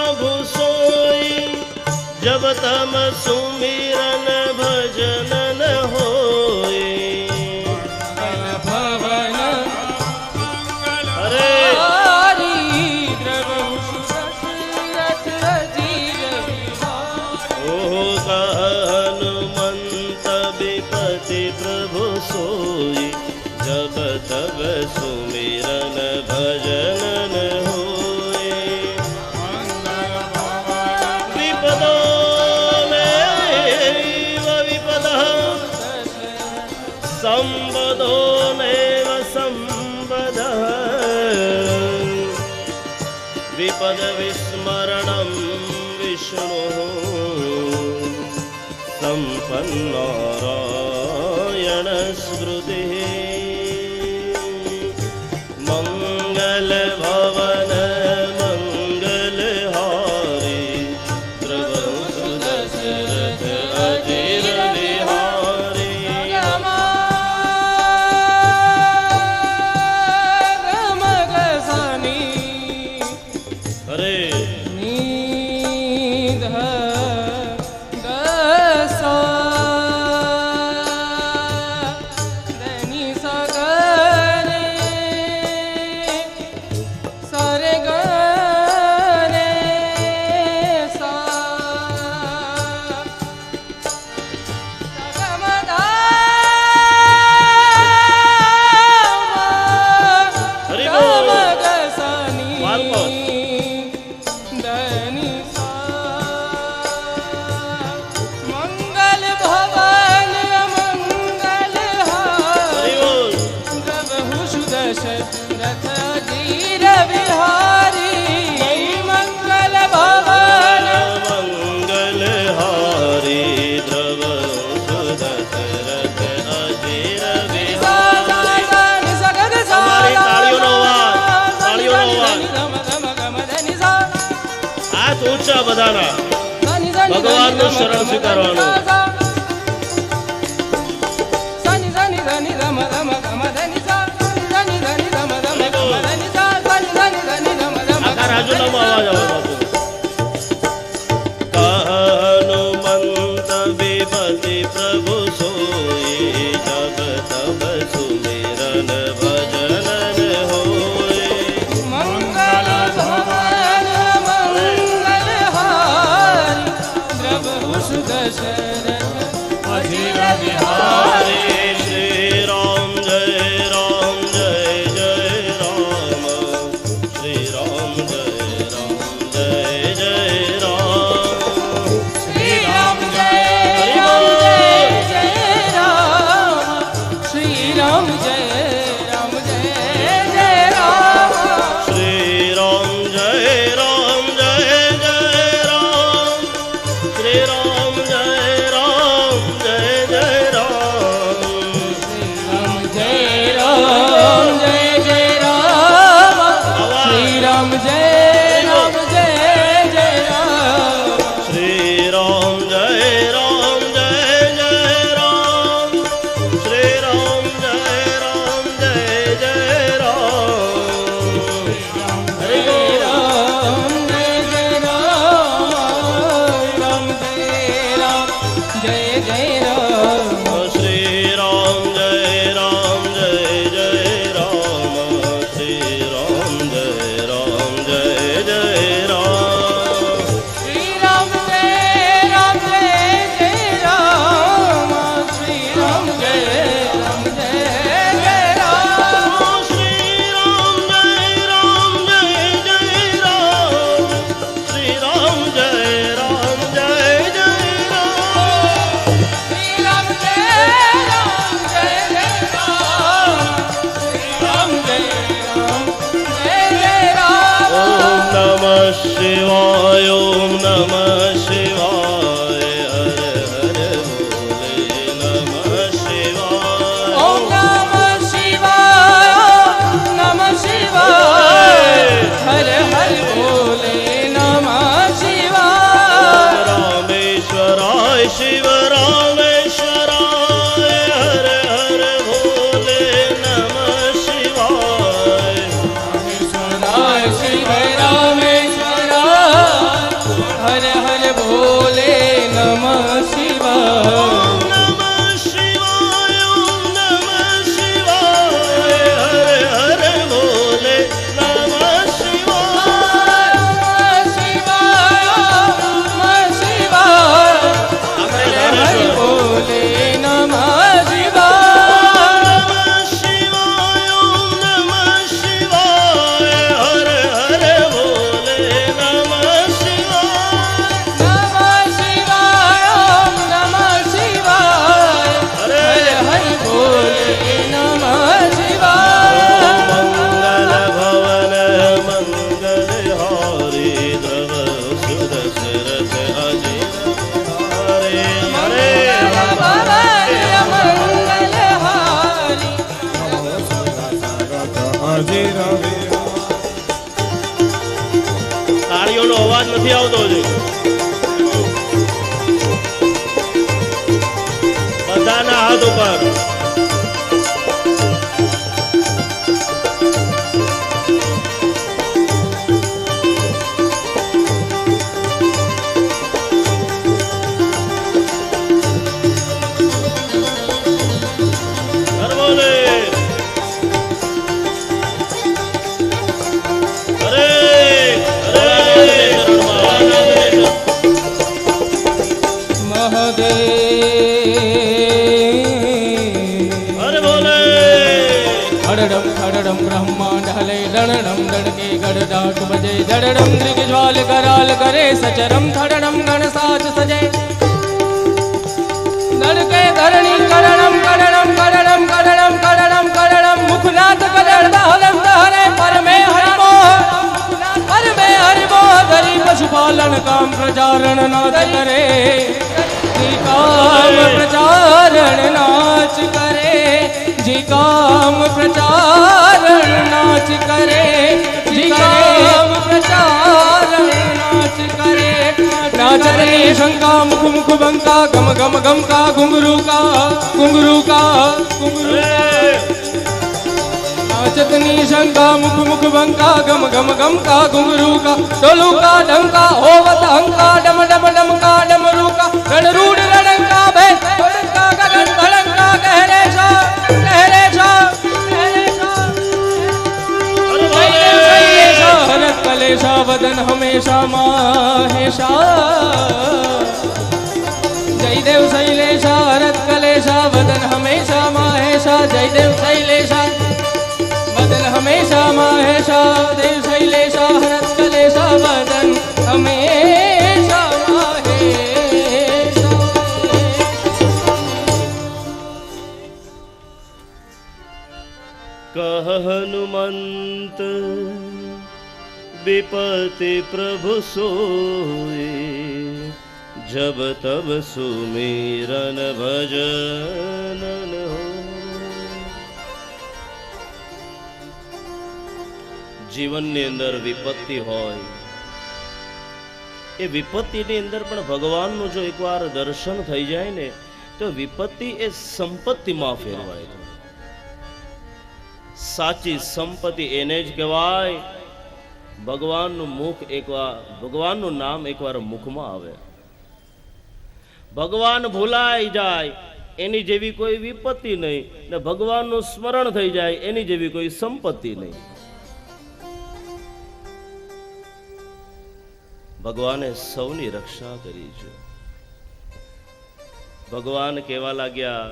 प्रभु सोई, जब तम सुमिरन भजन न होई। अरे हनुमंत विपति प्रभु सोई, जब तब सुमिरन भजन न होए। विपदो नैव विपदः, संपदो नैव संपदः। विपद विस्मरणं विष्णुः, सम्पन्नारायण स्मृतिः। मंगल भवन मंगलहारी, प्रभु सुदशरथ अजिर बिहारी। अरे ઊંચા બધાના ભગવાનનું શરણ સ્વીકારવાનું. આખા રાજુલામાં અવાજ આવે બાપુ. હનુમંત વિપતિ પ્રભુ સોઈ, જબ તબ સુમિરન ભજન હોય. बिहारी श्री राम जय जय राम, श्री राम जय जय राम, श्री राम जय राम, श्री राम जय जय राम, श्री राम जय राम श्री राम जय राम शिवाय ओम नमः शिवाय हर हर भोले नमः शिवाय ओम नमः शिवाय नमः शिवाय हर हर भोले नमः शिवाय रामेश्वराय शिव रामेश्वराय हर हर भोले नमः शिवाय रामेश्वराय शिव रामेश्वराय તાળીઓનો અવાજ નથી આવતો હજી. બધાના હાથ ઉપર. बजे दड़डम दिग्ज्वाल कराल करे सचरम थड़डम गणसाच सजे दड़के धरणी कड़डम कड़डम कड़डम कड़डम कड़डम कड़डम मुखनाथ कड़ड़ दहलम दहरे परमे हरिमो धरी पशुपालन काम प्रचारण नाच करे जी काम प्रचारण नाच करे जी काम प्रचारण नाच करे जी काम प्रचारण नाच करे नाचतनी शंका मुख मुख बंका गम गम गम का घुंघरू का घुंघरू का घुंघरू नाचतनी शंका मुख मुख बंका गम गम गम का घुंघरू का डोलू का डंका होवत हंका डम डम डम का डमरू का रणरूढ़ रणंका भय रणंका गगन भड़ंका गहरे सा गहरे सा गहरे सा हरत कलेशा वदन हमेशा माहेशा जय देव शैलेशा हरत कलेशा वदन हमेशा माहेशा जय देव शैलेशा वदन हमेशा माहेशा देव शैलेशा हरत कलेशा वदन हमेशा माहेशा कह हनुमंत विपति प्रभु सोए जब तब सुमिरन भजन हो. જીવનની અંદર વિપત્તિ હોય એ વિપત્તિની અંદર પણ ભગવાનનું જો એકવાર દર્શન થઈ જાય ને તો વિપત્તિ એ સંપત્તિમાં ફેરવાય છે. સાચી સંપત્તિ એને જ કહેવાય ભગવાનનું મુખ એકવાર ભગવાનનું નામ એકવાર મુખમાં આવે. ભગવાન ભૂલાઈ જાય એની જેવી કોઈ વિપત્તિ નહીં ને ભગવાનનું સ્મરણ થઈ જાય એની જેવી કોઈ સંપત્તિ નહીં. ભગવાને સૌની રક્ષા કરી છે. ભગવાન કહેવા લાગ્યા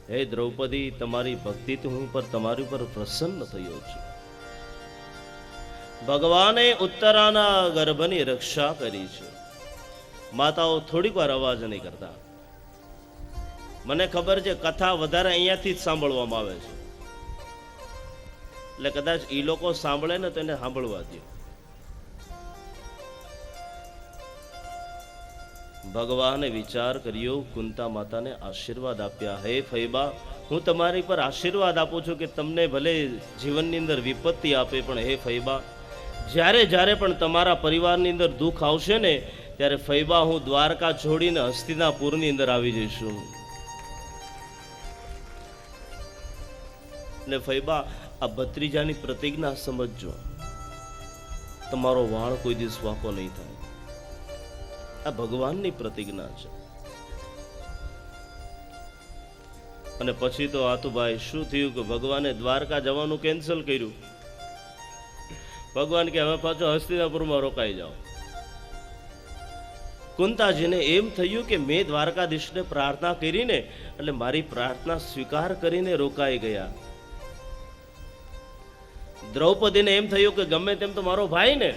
હે દ્રૌપદી તમારી ભક્તિથી હું પર તમારી ઉપર પ્રસન્ન થયો છું. ભગવાને ઉત્તરાના ગર્ભની રક્ષા કરી છે. માતાઓ થોડીક વાર અવાજ નહીં કરતા. મને ખબર છે કથા વધારે અહીંયાથી જ સાંભળવામાં આવે છે એટલે કદાચ એ લોકો સાંભળે ને તો એને સાંભળવા દે. ભગવાને વિચાર કર્યો, કુંતા માતાને આશીર્વાદ આપ્યા, હે ફૈબા હું તમારી પર આશીર્વાદ આપું છું કે તમને ભલે જીવનની અંદર વિપત્તિ આપે પણ હે ફૈબા જ્યારે જ્યારે પણ તમારા પરિવારની અંદર દુઃખ આવશે ને ત્યારે ફૈબા હું દ્વારકા છોડીને હસ્તિનાપુરની અંદર આવી જઈશું. એટલે ફૈબા આ ભત્રીજાની પ્રતિજ્ઞા સમજજો, તમારો વાળ કોઈ દિવસ વાંકો નહીં થાય. આ ભગવાનની પ્રતિજ્ઞા છે. અને પછી તો આતુભાઈ શું થયું કે ભગવાને દ્વારકા જવાનું કેન્સલ કર્યું. ભગવાન કે હવે પાછો હસ્તિનાપુરમાં રોકાઈ જાઓ. કુંતાજીને એમ થયું કે મેં દ્વારકાધીશને પ્રાર્થના કરીને એટલે મારી પ્રાર્થના સ્વીકાર કરીને રોકાઈ ગયા. દ્રૌપદીને એમ થયું કે ગમે તેમ તો મારો ભાઈ ને,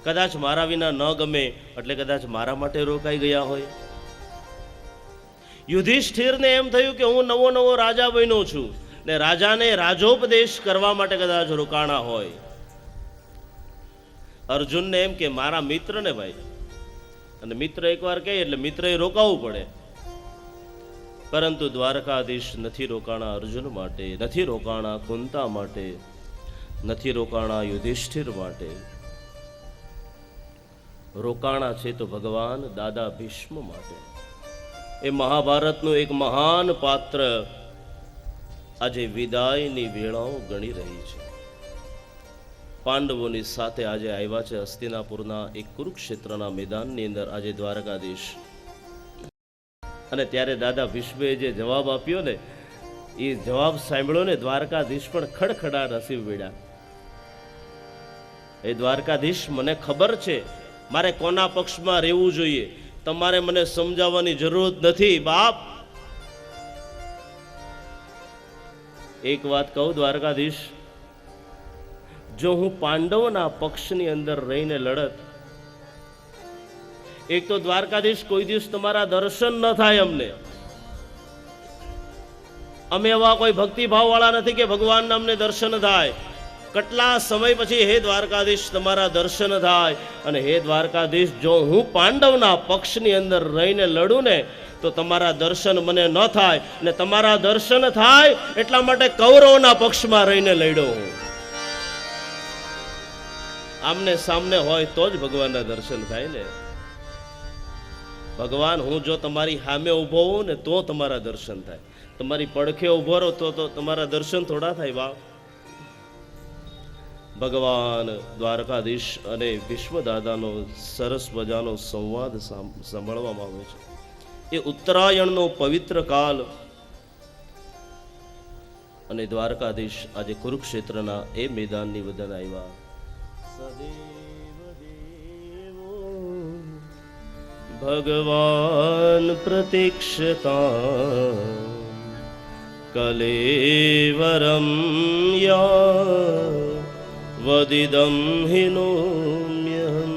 કદાચ મારા વિના ન ગમે એટલે કદાચ મારા માટે રોકાઈ ગયા હોય. યુધિષ્ઠિરને એમ થયું કે હું નવો નવો રાજા બન્યો છું ને રાજાને રાજોપદેશ કરવા માટે કદાચ રોકાણા હોય. અર્જુનને એમ કે મારા મિત્ર ને ભાઈ, અને મિત્ર એકવાર કહે એટલે મિત્રએ રોકાવું પડે. પરંતુ દ્વારકાધીશ નથી રોકાણા અર્જુન માટે, નથી રોકાણા કુંતા માટે. નથી રોકાણા યુધિષ્ઠિર માટે, રોકાણા છે તો ભગવાન દાદા ભીષ્મ માટે. એ મહાભારતનું એક મહાન પાત્ર આજે વિદાયની વેળાઓ ગણી રહી છે. પાંડવોની સાથે આજે આવ્યા છે હસ્તિનાપુરના એક કુરુક્ષેત્રના મેદાનની અંદર આજે દ્વારકાધીશ. અને ત્યારે દાદા ભીષ્મે જે જવાબ આપ્યો ને, એ જવાબ સાંભળ્યો ને દ્વારકાધીશ પણ ખડખડા હસી પડ્યા. એ દ્વારકાધીશ, મને ખબર છે મારે કોના પક્ષમાં રહેવું જોઈએ, તમારે મને સમજાવવાની જરૂર નથી બાપ. એક વાત કહું દ્વારકાધીશ, જો હું પાંડવોના પક્ષની અંદર રહીને લડત, એક તો દ્વારકાધીશ કોઈ દિવસ તમારા દર્શન ન થાય અમને. અમે એવા કોઈ ભક્તિભાવ વાળા નથી કે ભગવાનના અમને દર્શન થાય. કેટલા સમય પછી હે દ્વારકાધીશ તમારા દર્શન થાય. અને હે દ્વારકાધીશ, જો હું પાંડવના પક્ષની અંદર રહીને લડું ને તો તમારા દર્શન મને ન થાય, ને તમારા દર્શન થાય એટલા માટે કૌરવોના પક્ષમાં રહીને લડ્યો હું. આમને સામને હોય તો જ ભગવાનના દર્શન થાય ને. ભગવાન, હું જો તમારી સામે ઊભો હોઉં ને તો તમારા દર્શન થાય, તમારી પડખે ઊભો રહો તો તમારા દર્શન થોડા થાય બાપ. ભગવાન દ્વારકાધીશ અને વિશ્વદાદાનો સરસ મજાનો સંવાદ સાંભળવામાં આવે છે. એ ઉત્તરાયણનો પવિત્ર કાલ, અને દ્વારકાધીશ આજે કુરુક્ષેત્રના એ મેદાનની વદન આવ્યા. ભગવાન પ્રતીક્ષતા કલેવરમ યા વદિદમ હિનોમ્યહમ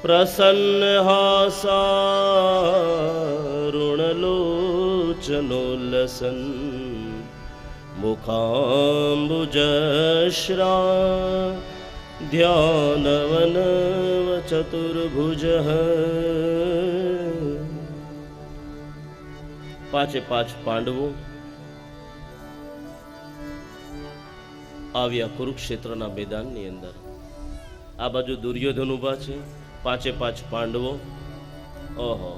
પ્રસન્નહાસારુણલોચનોલ્લસન મુખાંબુજશ્રા ધ્યાનવનવ ચતુર્ભુજ. પાંચે પાંચ પાંડવો આવ્યા કુરુક્ષેત્રના મેદાનની અંદર. આ બાજુ દુર્યોધન ઉભા છે, પાંચે પાંચ પાંડવો. ઓહો,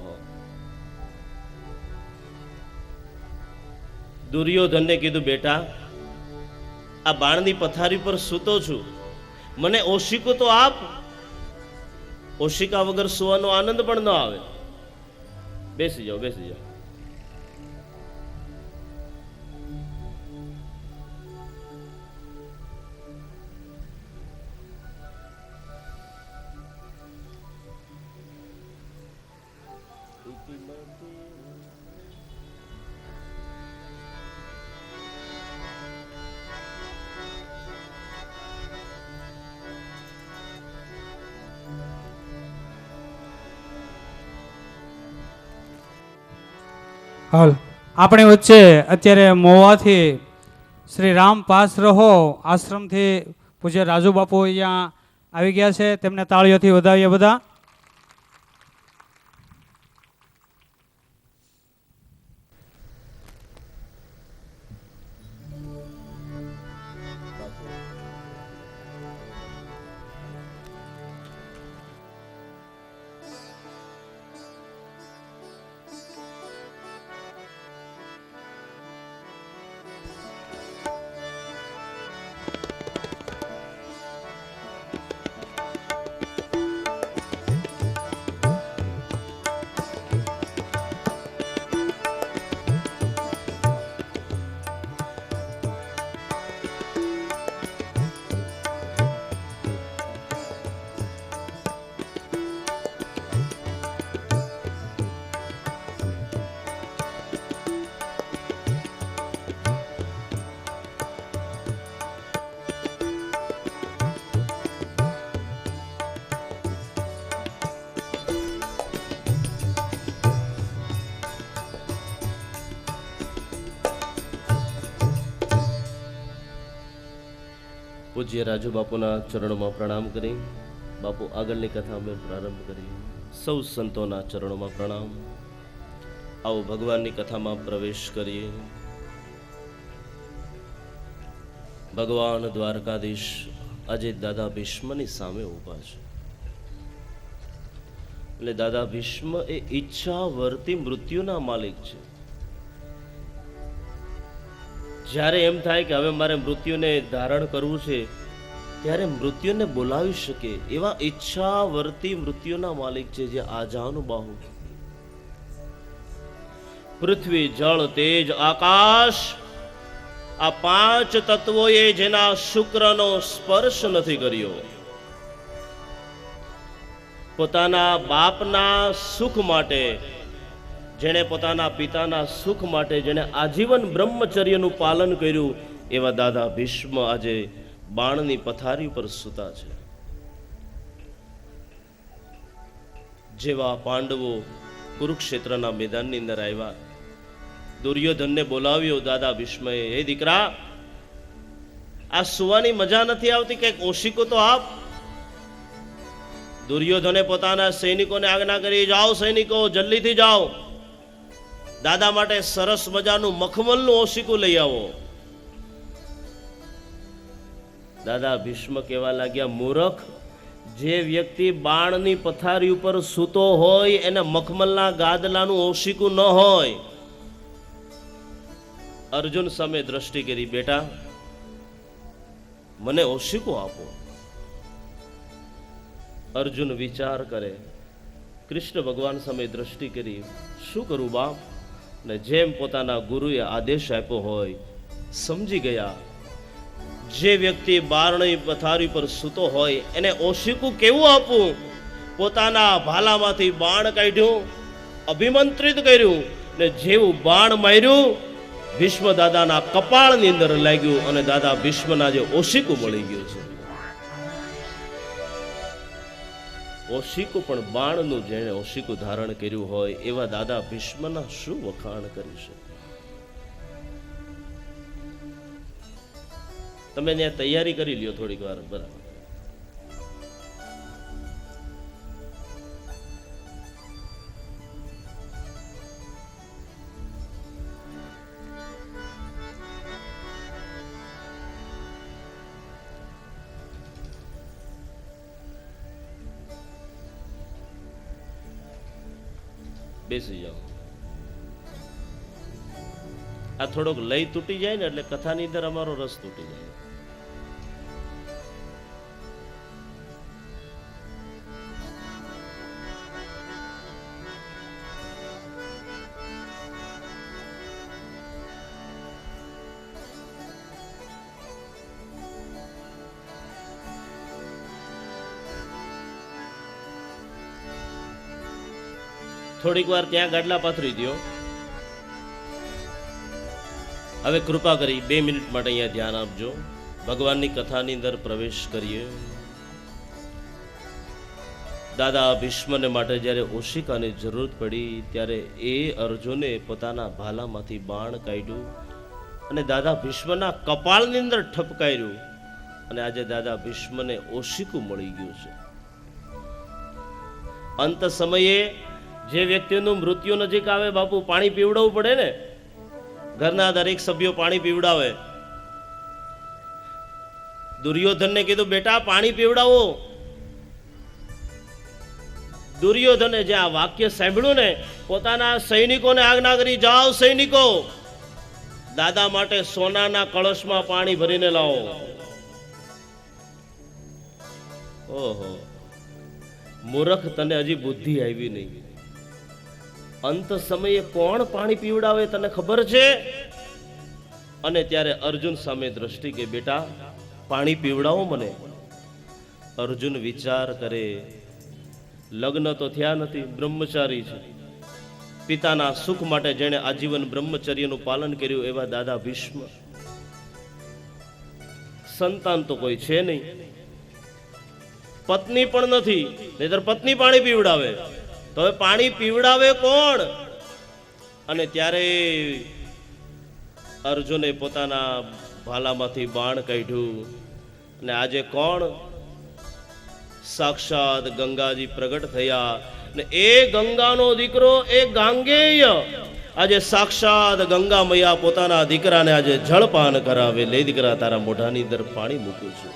દુર્યોધનને કીધું, બેટા આ બાણની પથારી પર સૂતો છું, મને ઓશિકો તો આપ. ઓશિકા વગર સુવાનો આનંદ પણ ન આવે. બેસી જાઓ, બેસી જાઓ. હાલ આપણી વચ્ચે અત્યારે મોવાથી શ્રી રામ પાસ રહો આશ્રમથી પૂજ્ય રાજુ બાપુ અહીંયા આવી ગયા છે. તેમને તાળીઓથી વધાવીએ બધા. પૂજ્ય રાજુ બાપુના ચરણોમાં પ્રણામ કરી બાપુ આગળની કથા અમે પ્રારંભ કરીએ. સૌ સંતોના ચરણોમાં પ્રણામ. આવો ભગવાનની કથામાં પ્રવેશ કરીએ. ભગવાન દ્વારકાધીશ આજે દાદા ભીષ્મની સામે ઊભા છે. એટલે દાદા ભીષ્મ એ ઈચ્છાવર્તી મૃત્યુના માલિક છે. જ્યારે એમ થાય કે હવે મારે મૃત્યુને ધારણ કરવું છે, ત્યારે મૃત્યુને બોલાવી શકે એવા ઈચ્છાવર્તી મૃત્યુના માલિક છે, જે આજાનુબાહુ. પૃથ્વી, જળ, તેજ, આકાશ, આ પાંચ તત્વોએ જેના શુક્રનો સ્પર્શ નથી કર્યો, પોતાના બાપના સુખ માટે, જેણે પોતાના પિતાના સુખ માટે જેણે આજીવન બ્રહ્મચર્યનું પાલન કર્યું, એવા દાદા ભીષ્મ આજે બાણની પથારી ઉપર સૂતા છે. જેવા પાંડવો કુરુક્ષેત્રના મેદાનની અંદર આવ્યા, દુર્યોધનને બોલાવ્યો દાદા ભીષ્મએ, હે દીકરા, આ સુવાની મજા નથી આવતી, કંઈક ઓશિકો તો આપ. દુર્યોધને પોતાના સૈનિકોને આજ્ઞા કરી, જાઓ સૈનિકો, જલ્દીથી જાઓ, દાદા માટે સરસ મજાનું મખમલનું ઓશિકું લઈ આવો. દાદા ભીષ્મ કહેવા લાગ્યા, મૂર્ખ, જે વ્યક્તિ બાણની પથારી ઉપર સૂતો હોય એને મખમલના ગાદલાનું ઓશિકું ન હોય. અર્જુન સામે દ્રષ્ટિ કરી, બેટા મને ઓશિકું આપો. અર્જુન વિચાર કરે, કૃષ્ણ ભગવાન સામે દ્રષ્ટિ કરી, શું કરું બાપ? ને જેમ પોતાના ગુરુએ આદેશ આપ્યો હોય સમજી ગયા. જે વ્યક્તિ બારણી પથારી પર સૂતો હોય એને ઓશિકું કેવું આપવું? પોતાના ભાલામાંથી બાણ કાઢ્યું, અભિમંત્રિત કર્યું, ને જેવું બાણ માર્યું ભીષ્મ દાદાના કપાળની અંદર લાગ્યું, અને દાદા ભીષ્મના જે ઓશિકું મળી ગયું છે. ઓશિકું પણ બાણનું જેણે ઓશિકું ધારણ કર્યું હોય એવા દાદા ભીષ્મના શું વખાણ કરી શકે? તમે ત્યાં તૈયારી કરી લ્યો થોડીક વાર, બરાબર. બેસી જાઓ. આ થોડોક લય તૂટી જાય ને એટલે કથાની અંદર અમારો રસ તૂટી જાય. થોડીક વાર ત્યાં ગાડલા પાથરી દો. હવે કૃપા કરી 2 મિનિટ માટે અહીંયા ધ્યાન આપજો. ભગવાનની કથાની અંદર પ્રવેશ કરીએ. દાદા ભીષ્મને માટે જ્યારે ઓશિકાની જરૂરત પડી ત્યારે એ અર્જુને પોતાના ભાલામાંથી બાણ કાઢ્યું અને દાદા ભીષ્મના કપાળની અંદર ઠપકાર્યું, અને આજે દાદા ભીષ્મને ઓશિકું મળી ગયું છે. અંત સમયે જે વ્યક્તિનું મૃત્યુ નજીક આવે, બાપુ પાણી પીવડાવવું પડે ને, ઘરના દરેક સભ્યો પાણી પીવડાવે. દુર્યોધનને કીધું, બેટા પાણી પીવડાવો. દુર્યોધને જે આ વાક્ય સાંભળ્યું ને, પોતાના સૈનિકોને આજ્ઞા કરી, જાઓ સૈનિકો, દાદા માટે સોનાના કળશમાં પાણી ભરીને લાવો. ઓહો મૂર્ખ, તને હજી બુદ્ધિ આવી નહીં. અંત સમયે કોણ પાણી પીવડાવે તને ખબર છે? અને ત્યારે અર્જુન સામે દ્રષ્ટિ કે, બેટા પાણી પીવડાવો મને. અર્જુન વિચાર કરે, લગ્ન તો થયા નથી, બ્રહ્મચારી છે. પિતાના સુખ માટે જેણે આજીવન બ્રહ્મચર્યનું પાલન કર્યું એવા દાદા ભીષ્મ. સંતાન તો કોઈ છે નહીં, પત્ની પણ નથી, નહીંતર પત્ની પાણી પીવડાવે. તો હવે પાણી પીવડાવે કોણ? અને ત્યારે અર્જુને પોતાના ભાલામાંથી બાણ કાઢ્યું, અને આજે કોણ? સાક્ષાત ગંગાજી પ્રગટ થયા. ને એ ગંગાનો દીકરો, એ ગાંગેય આજે સાક્ષાત ગંગા મૈયા પોતાના દીકરાને આજે જળપાન કરાવે. લે દીકરા, તારા મોઢાની અંદર પાણી મૂકું છું.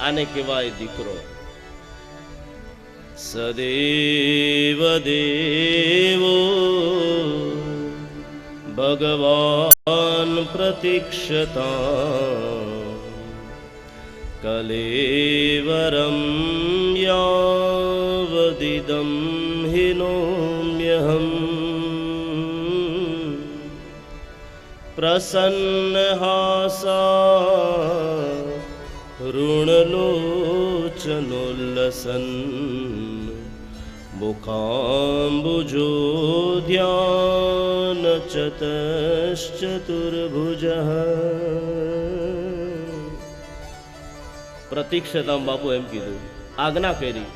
આને કહેવાય દીકરો. સદેવ દેવો ભગવાન પ્રતીક્ષતા કલેવરમ યાવદિદમ હિનોમ્યહમ પ્રસન્નહાસા ઋણલોચનોલ્લસન મુખાંબુજો ધ્યાન ચતુર્ભુજ. પ્રતીક્ષતામ બાપુ એમ કીધું, આજ્ઞા કરી,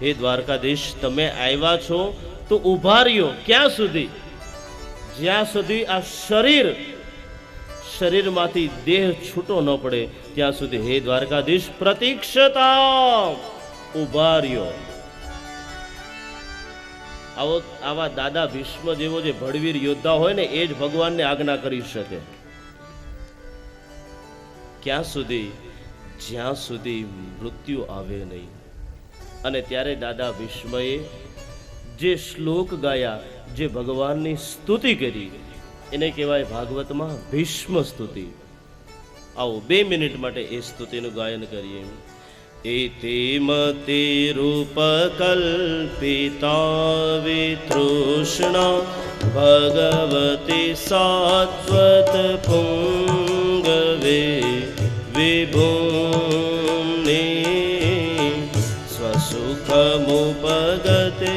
હે દ્વારકાધીશ, તમે આવ્યા છો તો ઉભા રહ્યો. ક્યાં સુધી? જ્યાં સુધી આ શરીરમાંથી દેહ છૂટો ન પડે ત્યાં સુધી હે દ્વારકાધીશ પ્રતીક્ષતા, ઉભા રહ્યો. આવા દાદા ભીષ્મ જેવો જે ભડવીર યોદ્ધા હોય ને એ જ ભગવાનને આજ્ઞા કરી શકે. ક્યાં સુધી? જ્યાં સુધી મૃત્યુ આવે નહીં. અને ત્યારે દાદા ભીષ્મએ જે શ્લોક ગાયા, જે ભગવાનની સ્તુતિ કરી, એને કહેવાય ભાગવતમાં ભીષ્મ સ્તુતિ. આવો 2 મિનિટ માટે એ સ્તુતિનું ગાયન કરીએ. એતે મતે રૂપકલ્પિતા વિતૃષ્ણા ભગવતી સાત્વત પુંગવે વિભૂમ્ને સ્વસુખમુપગતે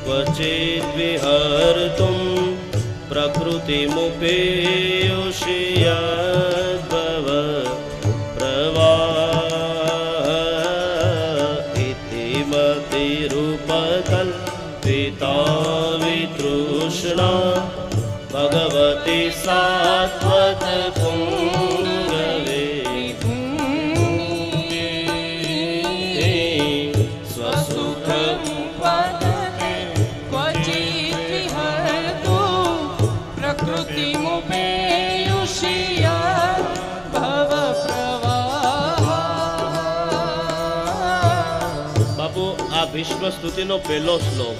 ક્વચિદ વિહર્તુમ પ્રકૃતિમુપેયુષ્યદ્ભવ પ્રવાહ ઇતિ મતિ રૂપકલ્પિતા વિતૃષ્ણા ભગવતી સાત્વત પુંગવે સ્વસુખ ભીષ્મ સ્તુતિનો પહેલો શ્લોક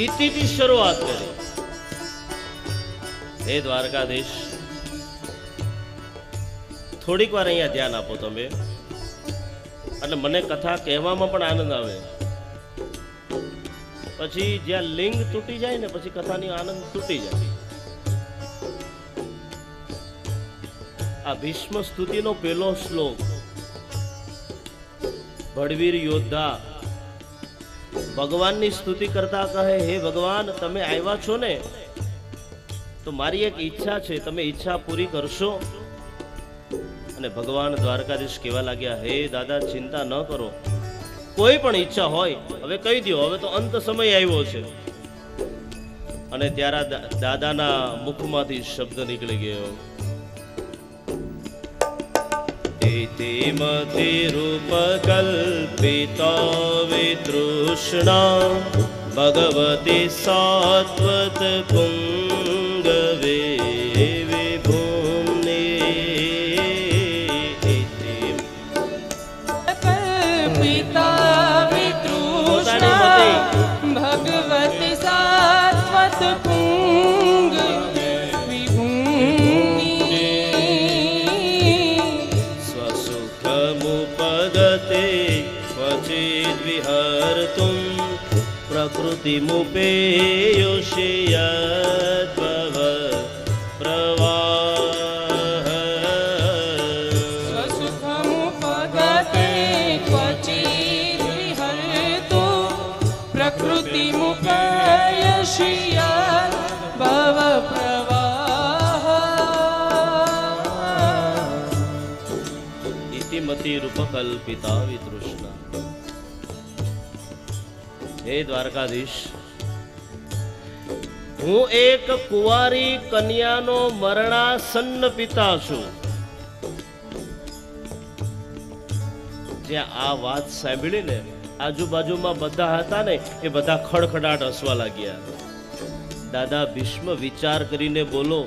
ઇતિથી શરૂઆત કરી. હે દ્વારકાધીશ, થોડીક વાર અહીંયા ધ્યાન આપો તમે, એટલે મને કથા કહેવામાં પણ આનંદ આવે. પછી જ્યાં લિંગ તૂટી જાય ને પછી કથાની આનંદ તૂટી જાય. આ ભીષ્મ સ્તુતિનો પહેલો શ્લોક ભડવીર યોદ્ધા ભગવાનની સ્તુતિ કરતા કહે, હે ભગવાન, તમે આવ્યા છો ને તો મારી એક ઈચ્છા છે, તમે ઈચ્છા પૂરી કરશો? અને ભગવાન દ્વારકાધીશ કહેવા લાગ્યા, હે દાદા, ચિંતા ન કરો, કોઈ પણ ઈચ્છા હોય હવે કહી દો, હવે તો અંત સમય આવ્યો છે. અને ત્યારે દાદાના મુખમાંથી શબ્દ નીકળી ગયો, इति मति रूपकल्पिता वितृष्णा भगवती सात्वत पुंगवे विभूम्ने इति कल्पिता वितृष्णा भगवती सात्वत पुंग विहर्तुं प्रकृतिमुपेयुष्यद्भव प्रवाह स्वसुखमुपगते क्वचिद् विहर्तुं प्रकृतिमुपयुष्यद्भव प्रवाह इति मति रूपकल्पिता वितृष्णा. હે દ્વારકાધીશ, હું એક કુંવારી કન્યાનો મરણાસન્ન પિતા છું. જ્યાં આ વાત સાંભળીને આજુબાજુમાં બધા હતા ને એ બધા ખડખડાટ હસવા લાગ્યા. દાદા ભીષ્મ વિચાર કરીને બોલો,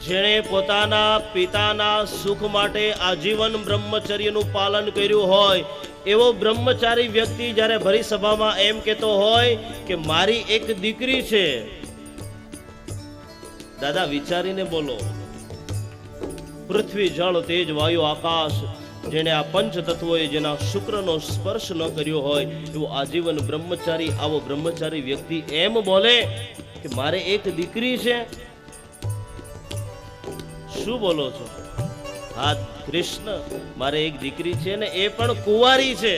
જેણે પોતાના પિતાના સુખ માટે આજીવન બ્રહ્મચર્યનું પાલન કર્યું હોય એવો બ્રહ્મચારી વ્યક્તિ જ્યારે ભરી સભામાં એમ કહેતો હોય કે મારી એક દીકરી છે. દાદા વિચારીને બોલો, પૃથ્વી જળ તેજ વાયુ આકાશ, જેણે આ પંચ તત્વોએ જેના શુક્રનો સ્પર્શ ન કર્યો હોય એવો આજીવન બ્રહ્મચારી, આવો બ્રહ્મચારી વ્યક્તિ એમ બોલે કે મારે એક દીકરી છે. શું બોલો છો? હા કૃષ્ણ, મારે એક દીકરી છે ને એ પણ કુંવારી છે.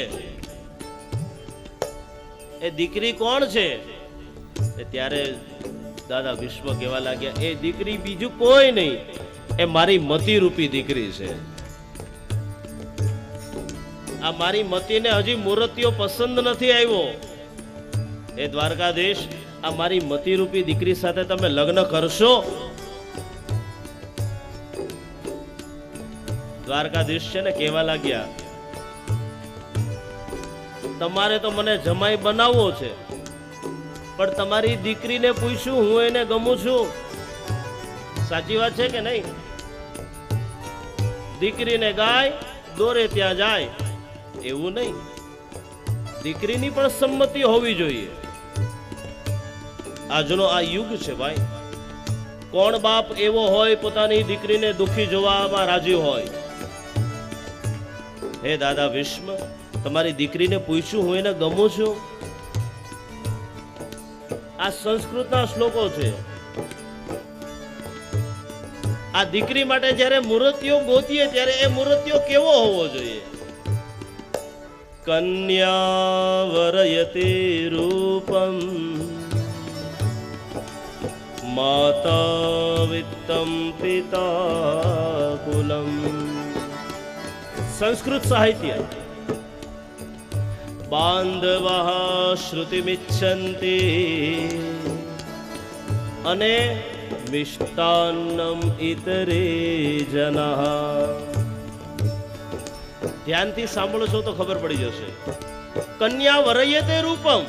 એ દીકરી કોણ છે? ત્યારે દાદા ભીષ્મ કહેવા લાગ્યા, એ દીકરી બીજું કોઈ નહીં, એ મારી મતિ રૂપી દીકરી છે. આ મારી મતીને હજી મૂર્તિઓ પસંદ નથી આવ્યો. એ દ્વારકાધીશ, આ મારી મતી રૂપી દીકરી સાથે તમે લગ્ન કરશો? દ્વારકાધીશ છે ને કહેવા લાગ્યા, તમારે તો મને જમાઈ બનાવવો છે, પણ તમારી દીકરીને પૂછ્યું, હું એને ગમું છું. સાચી વાત છે કે નહીં? દીકરીને ગાય દોરે ત્યાં જાય એવું નહીં, દીકરીની પણ સંમતિ હોવી જોઈએ. આજનો આ યુગ છે ભાઈ. કોણ બાપ એવો હોય પોતાની દીકરીને દુખી જોવામાં રાજી હોય? હે દાદા ભીષ્મ, તમારી દીકરીને પૂછ્યું, હું એને ગમું છું? આ સંસ્કૃતના શ્લોકો છે. આ દીકરી માટે જ્યારે મૂર્તિઓ ગોતીએ ત્યારે એ મૂર્તિઓ કેવો હોવો જોઈએ? કન્યા વરયતે રૂપમ માતા વિત્તમ પિતા કુલમ. સંસ્કૃત સાહિત્ય. બાંધવઃ શ્રુતિમિચ્છન્તિ અને મિષ્ટાન્નમ ઇતરે જનઃ. ધ્યાનથી સાંભળશો તો ખબર પડી જશે. કન્યા વરયતે રૂપમ.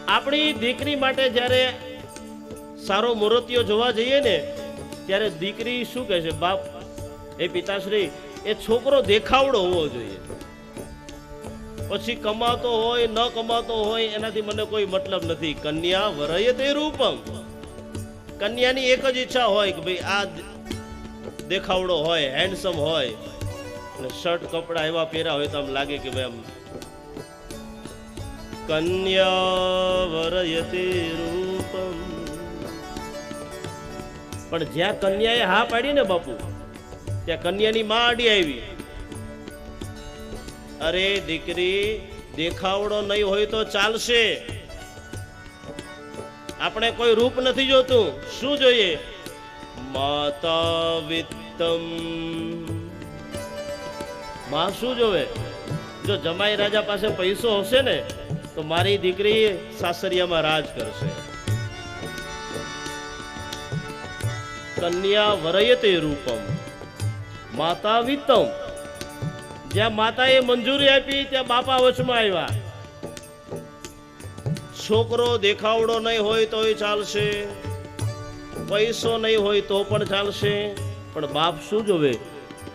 આપણી દીકરી માટે જ્યારે સારો મૂર્તિઓ જોવા જઈએ ને ત્યારે દીકરી શું કહે છે? બાપ, એ પિતાશ્રી, એ છોકરો દેખાવડો હોવો જોઈએ. પછી કમાતો હોય ન કમાતો હોય એનાથી મને કોઈ મતલબ નથી. કન્યા વરયતે રૂપમ. કન્યાની એક જ ઈચ્છા હોય કે ભાઈ આ દેખાવડો હોય, હેન્ડસમ હોય, અને શર્ટ કપડા એવા પહેર્યા હોય તો આમ લાગે કે ભાઈ આમ. કન્યા વરયતે રૂપમ. પણ જ્યાં કન્યાએ હા પાડી ને બાપુ, ત્યાં કન્યાની માં આડી આવી. અરે દીકરી, દેખાવડો નહીં હોય તો ચાલશે, આપણે કોઈ રૂપ નથી જોતું. શું જોઈએ? માતા વિત્તમ. માં શું જોવે? જો જમાઈ રાજા પાસે પૈસો હશે ને તો મારી દીકરી સાસરિયામાં રાજ કરશે. કન્યા વરયતે રૂપમ માતા વિત્તમ. જ્યાં માતાએ મંજૂરી આપી ત્યાં બાપા વચમાં આવ્યા. છોકરો દેખાવડો નહીં હોય તોય ચાલશે, પૈસો નહીં હોય તો પણ ચાલશે, પણ બાપ શું જોવે?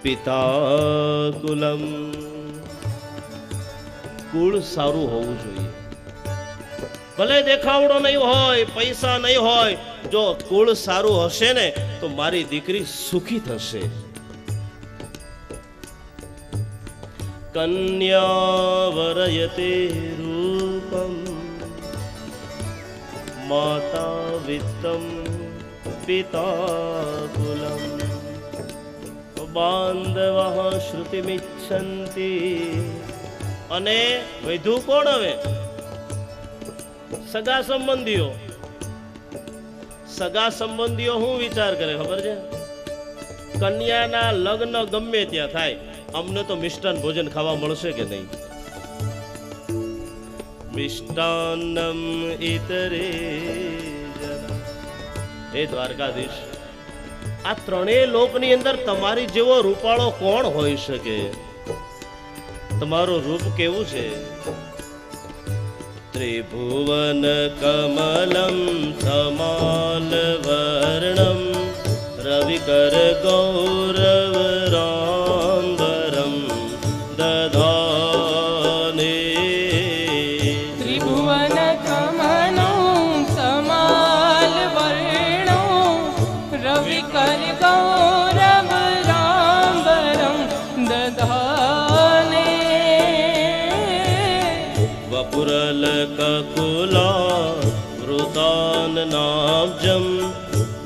પિતા કુલમ. કુળ સારું હોવું જોઈએ. ભલે દેખાવડો નહીં હોય, પૈસા નહીં હોય, જો કુળ સારું હશે ને તો મારી દીકરી સુખી થશે. કન્યા વરયતે રૂપમ માતા વિત્તમ પિતા કુલમ. બાંધવઃ શ્રુતિમિચ્છન્તિ. અને વૈધુ કોણ હવે? સગા સંબંધીઓ. સગા સંબંધીઓ શું વિચાર કરે ખબર છે? કન્યાના લગ્ન ગમે ત્યાં થાય, અમને તો મિષ્ટાન ભોજન ખાવા મળશે કે નહીં? મિષ્ટાન્નમ ઇતરે જનઃ. હે દ્વારકાધીશ, આ ત્રણેય લોકની અંદર તમારી જેવો રૂપાળો કોણ હોઈ શકે? તમારું રૂપ કેવું છે? ત્રિભુવન કમલમ તમાલ વર્ણમ રવિકર ગૌરવ રાંબરમ દધાને. ત્રિભુવન કમનો સમાલ વર્ણો રવિકર ગૌરવ રાંબરમ દધાને. વપુરલ કકુલા વૃતાન નાબ્જમ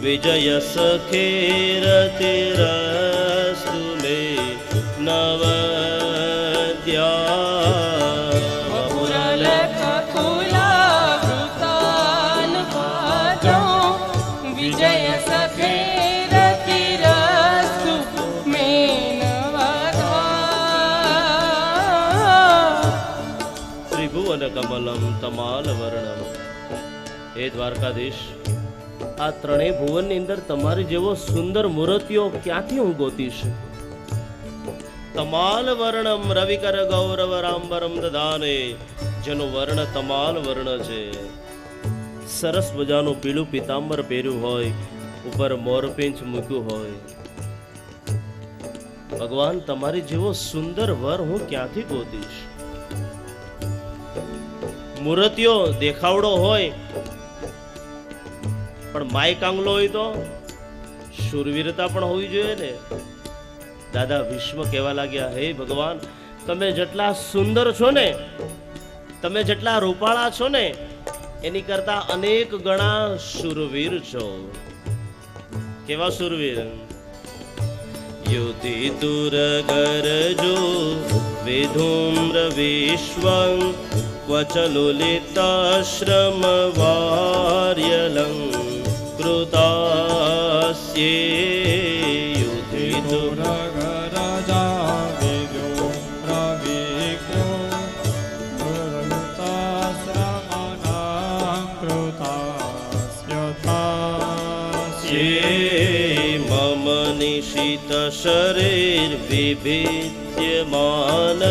વિજય સખેરતિરસ્તુ મે નવદ્યા. વપુરલ કકુલા વૃતાન પાજો વિજય સખેરતિરસ્તુ મે નવદ્યા. ત્રિભુવન કમલમ તમાલ વર્ણમ. હે દ્વારકાધીશ, આ ત્રણેય ભુવનની અંદર તમારી જેવો સુંદર મૂર્તિઓ ક્યાંથી હું ગોતીશ? તમાલ વર્ણમ રવિકર ગૌરવ રાંબરમ દધાને. જેનું વર્ણ તમાલ વર્ણ છે, સરસ મજાનું પીળું પીતાંબર પહેર્યું હોય, ઉપર મોરપીંછ મૂક્યું હોય. ભગવાન, તમારી જેવો સુંદર વર હું ક્યાંથી ગોતીશ? મૂર્તિઓ દેખાવડો હોય પણ માય કાંગલો હોય તો શૂરવીરતા પણ હોવી જોઈએ ને. દાદા ભીષ્મ કહેવા લાગ્યા, હે ભગવાન, તમે જેટલા સુંદર છો ને, તમે જેટલા રૂપાળા છો ને, એની કરતા અનેક ગણા શૂરવીર છો. કેવા શૂરવીર? યુધિ દુર્ગરજો વિધુમ્ર વિશ્વં ક્વચલુલિતાશ્રમ વાર્યલં કૃતાસ્યે. યુધિ રાજા વિદો પ્રવિક્રો કૃતાશ્રમનાં કૃતાસ્યથાસ્યે. મમ નિશિત શરીર વિભિદ્યમાન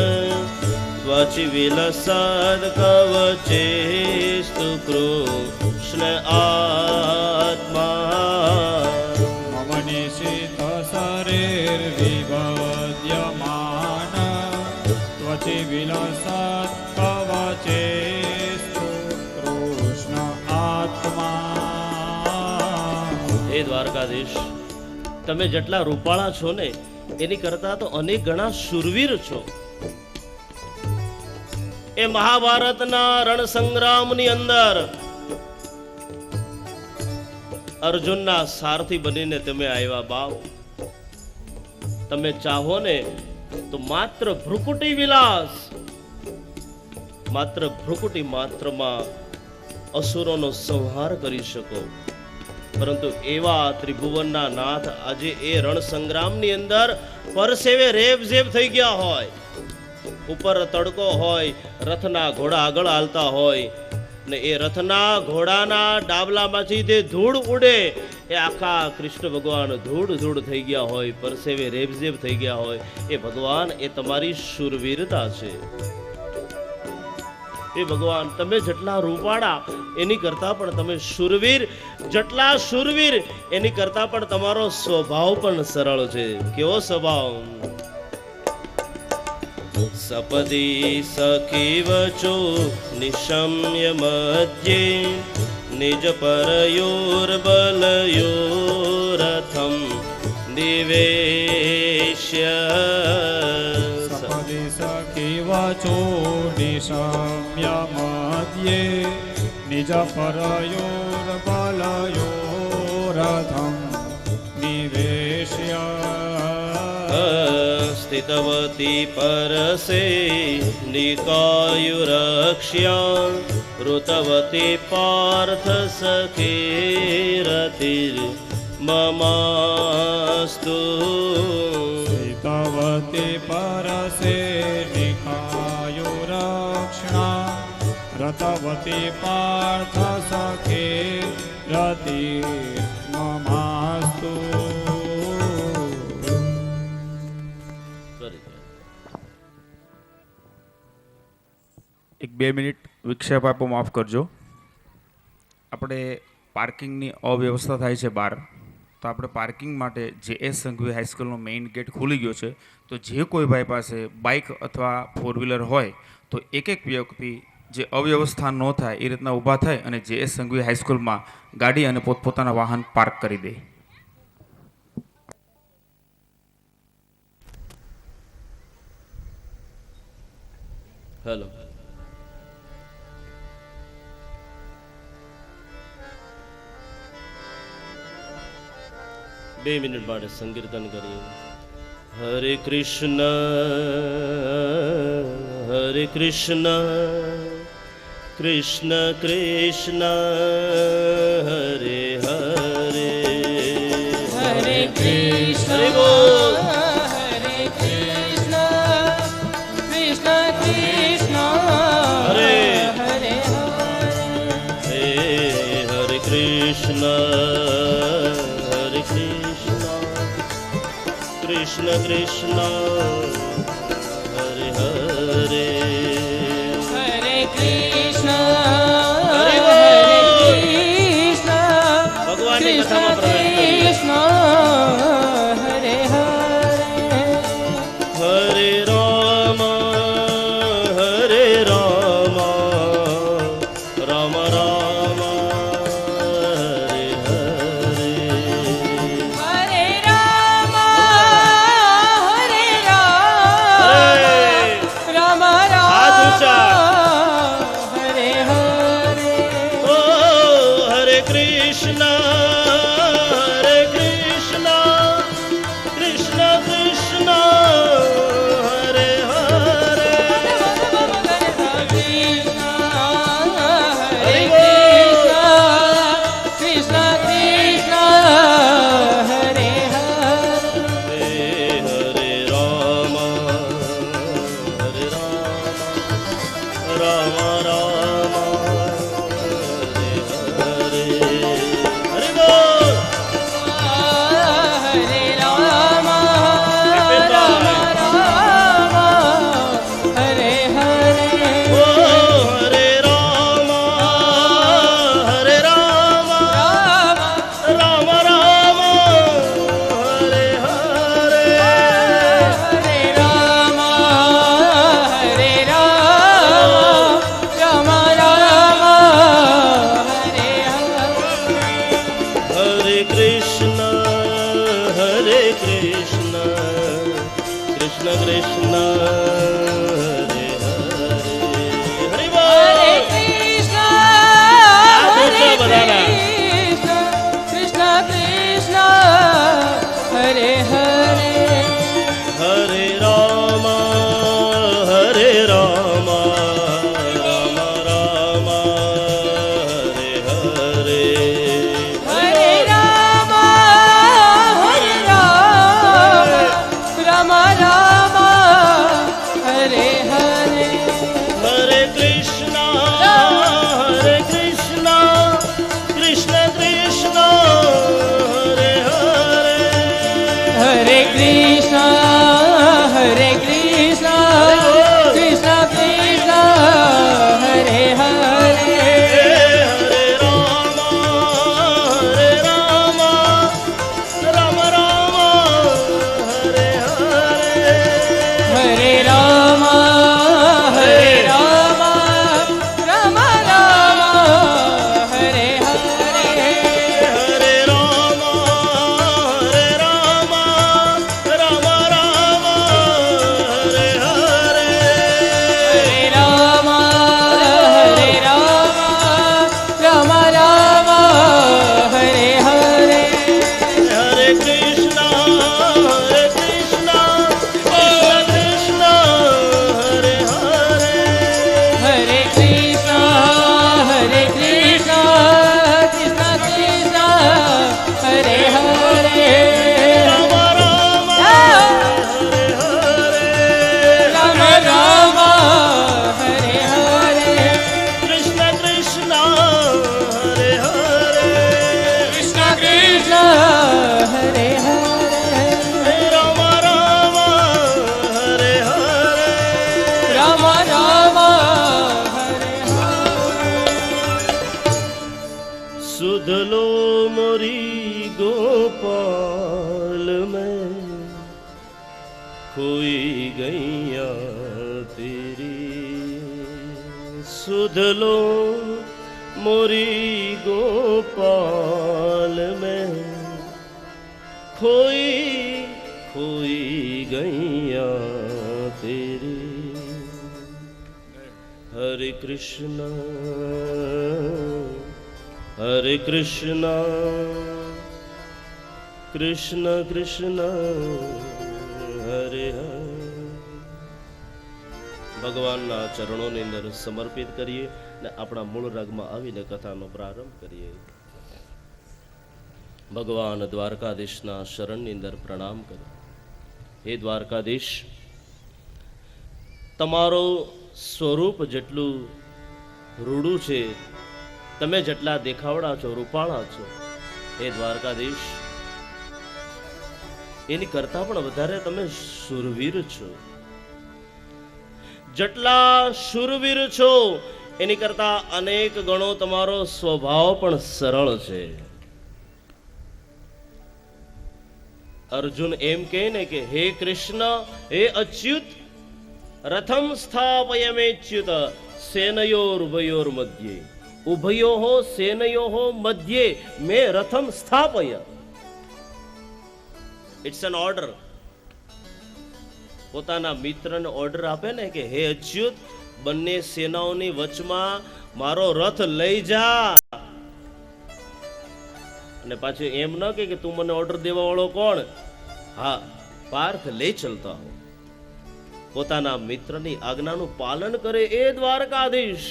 ત્વચ વિલસદ કવચેસ્તુ કૃષ્ણ આત્મા. મમ નિશિત શરીર વિવદ્યમાન ત્વચિ વિલસત કવચેસ્તુ કૃષ્ણ આત્મા. હે દ્વારકાધીશ, તમે જેટલા રૂપાળા છો ને, એની કરતા તો અનેક ગણા શૂરવીર છો. એ મહાભારતના રણ સંગ્રામની અંદર અર્જુનના સારથી બનીને તમે આવ્યા બાપ. તમે ચાહો ને તો માત્ર ભ્રુકુટી વિલાસ, માત્ર ભ્રુકુટી માત્રમાં અસુરોનો સંહાર કરી શકો. પરંતુ એવા ત્રિભુવનના નાથ આજે એ રણ સંગ્રામની અંદર પરસેવે રેબઝેબ થઈ ગયા હોય, ઉપર તડકો હોય, રથના ઘોડા આગળ હાલતા હોય ને એ રથના ઘોડાના ડાબલામાંથી જે ધૂળ ઉડે એ આખા કૃષ્ણ ભગવાન ધૂળ ધૂળ થઈ ગયા હોય, પરસેવે રેબઝેબ થઈ ગયા હોય. એ ભગવાન, એ તમારી શૂરવીરતા છે. એ ભગવાન, તમે જેટલા રૂપાળા એની કરતા પણ તમે શૂરવીર, જેટલા શૂરવીર એની કરતા પણ તમારો સ્વભાવ પણ સરળ છે. કેવો સ્વભાવ? સપદી સખી વચો નિશમ્ય મધ્યે નિજ પરયોર બલયોરથમ નિવેશ્ય. સપદી સખી વચો નિશમ્ય મધ્યે નિજ પરયોર બલયોરથમ નિવેશ્ય. સ્થિતવતી પરસે નિકાયુરક્ષ્યા ઋતવતી પાર્થ સખીરતિર મમાસ્તુ. સ્થિતવતી પરસે નિકાયુરક્ષ્ણા રતવતી પાર્થ સખે રતિર્મમાસ્તુ. 2 મિનિટ વિક્ષેપ આપો, માફ કરજો. આપણે પાર્કિંગની અવ્યવસ્થા થાય છે બહાર, તો આપણે પાર્કિંગ માટે JS સંઘવી હાઈસ્કૂલનો મેઇન ગેટ ખુલી ગયો છે. તો જે કોઈ ભાઈ પાસે બાઇક અથવા 4 વ્હીલર હોય તો એક વ્યક્તિ જે અવ્યવસ્થા ન થાય એ રીતના ઊભા થાય અને JS સંઘવી હાઈસ્કૂલમાં ગાડી અને પોતપોતાના વાહન પાર્ક કરી દે. હેલો. બે મિનિટ માટે સંકીર્તન કરીએ. હરે કૃષ્ણ કૃષ્ણ કૃષ્ણ હરે હરે હરે કૃષ્ણ હરે બોલ. હરે કૃષ્ણ કૃષ્ણ કૃષ્ણ હરે હરે હે હરે કૃષ્ણ કૃષ્ણ કૃષ્ણ હરે હરે હરે કૃષ્ણ હરે હરે બોલ. કૃષ્ણ ભગવાનની કૃષ્ણ કથામાં પ્રવેશ કરીએ. કૃષ્ણ હરે હરે હરે રામ રામ રામ હરે હરે હરે રામ રામ હાથ ઊંચા. હરે હરે ઓ હરે કૃષ્ણ કૃષ્ણ કૃષ્ણ હરે હરે હરે રામ રામ રામ હરે હરે બોલ. ઓ હરે રામ રામ રામ હરે હરે હરે કૃષ્ણ કૃષ્ણ કૃષ્ણ હરે હરે હરે બોલ. હરે હરે હરે રામ રામ રામ હરે હરે હરે રામ રામ રામ सुध लो मोरी गोपाल में खोई गैया तेरी सुध लो मोरी गोपाल में खोई गैया तेरी हरे कृष्ण कृष्ण कृष्ण हरे हरे ભગવાનના ચરણોની અંદર સમર્પિત કરીએ ને આપણા મૂળ રાગમાં આવીને કથાનો પ્રારંભ કરીએ. ભગવાન દ્વારકાધીશના શરણની અંદર પ્રણામ કરો. હે દ્વારકાધીશ, તમારો સ્વરૂપ જેટલું રૂડું છે, તમે જેટલા દેખાવડા છો, રૂપાળા છો, હે દ્વારકાધીશ, એની કરતા પણ વધારે તમે શૂરવીર છો. જેટલા શૂરવીર છો એની કરતા અનેક ગણો તમારો સ્વભાવ પણ સરળ છે. અર્જુન એમ કહે ને કે હે કૃષ્ણ, હે અચ્યુત, રથમ સ્થાપયમેચ્યુત સેનયોરુભયોર મધ્યે ઉભયોઃ સેનયોઃ મધ્યે મે રથમ સ્થાપય. It's an order. પોતાના મિત્રને ઓર્ડર આપે ને કે હે અચ્યુત, બંને સેનાઓની વચમાં મારો રથ લઈ જા. અને પાછું એમ ન કે તું મને ઓર્ડર દેવા વાળો કોણ? હા, પાર્થ લે ચલતા હો. પોતાના મિત્રની આજ્ઞાનું પાલન કરે એ દ્વારકાધીશ.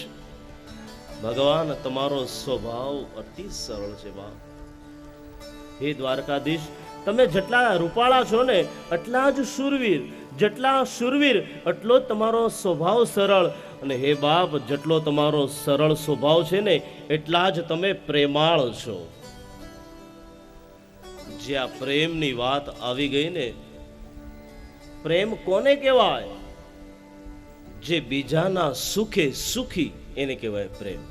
ભગવાન, તમારો સ્વભાવ અતિ સરળ છે બાપ. હે દ્વારકાધીશ, તમે જેટલા રૂપાળા છો ને એટલા જ શૂરવીર, જેટલા શૂરવીર એટલો જ તમારો સ્વભાવ સરળ. અને હે બાપ, જેટલો તમારો સરળ સ્વભાવ છે ને એટલા જ તમે પ્રેમાળ છો. જ્યાં પ્રેમની વાત આવી ગઈ ને, પ્રેમ કોને કહેવાય? જે બીજાના સુખે સુખી એને કહેવાય પ્રેમ.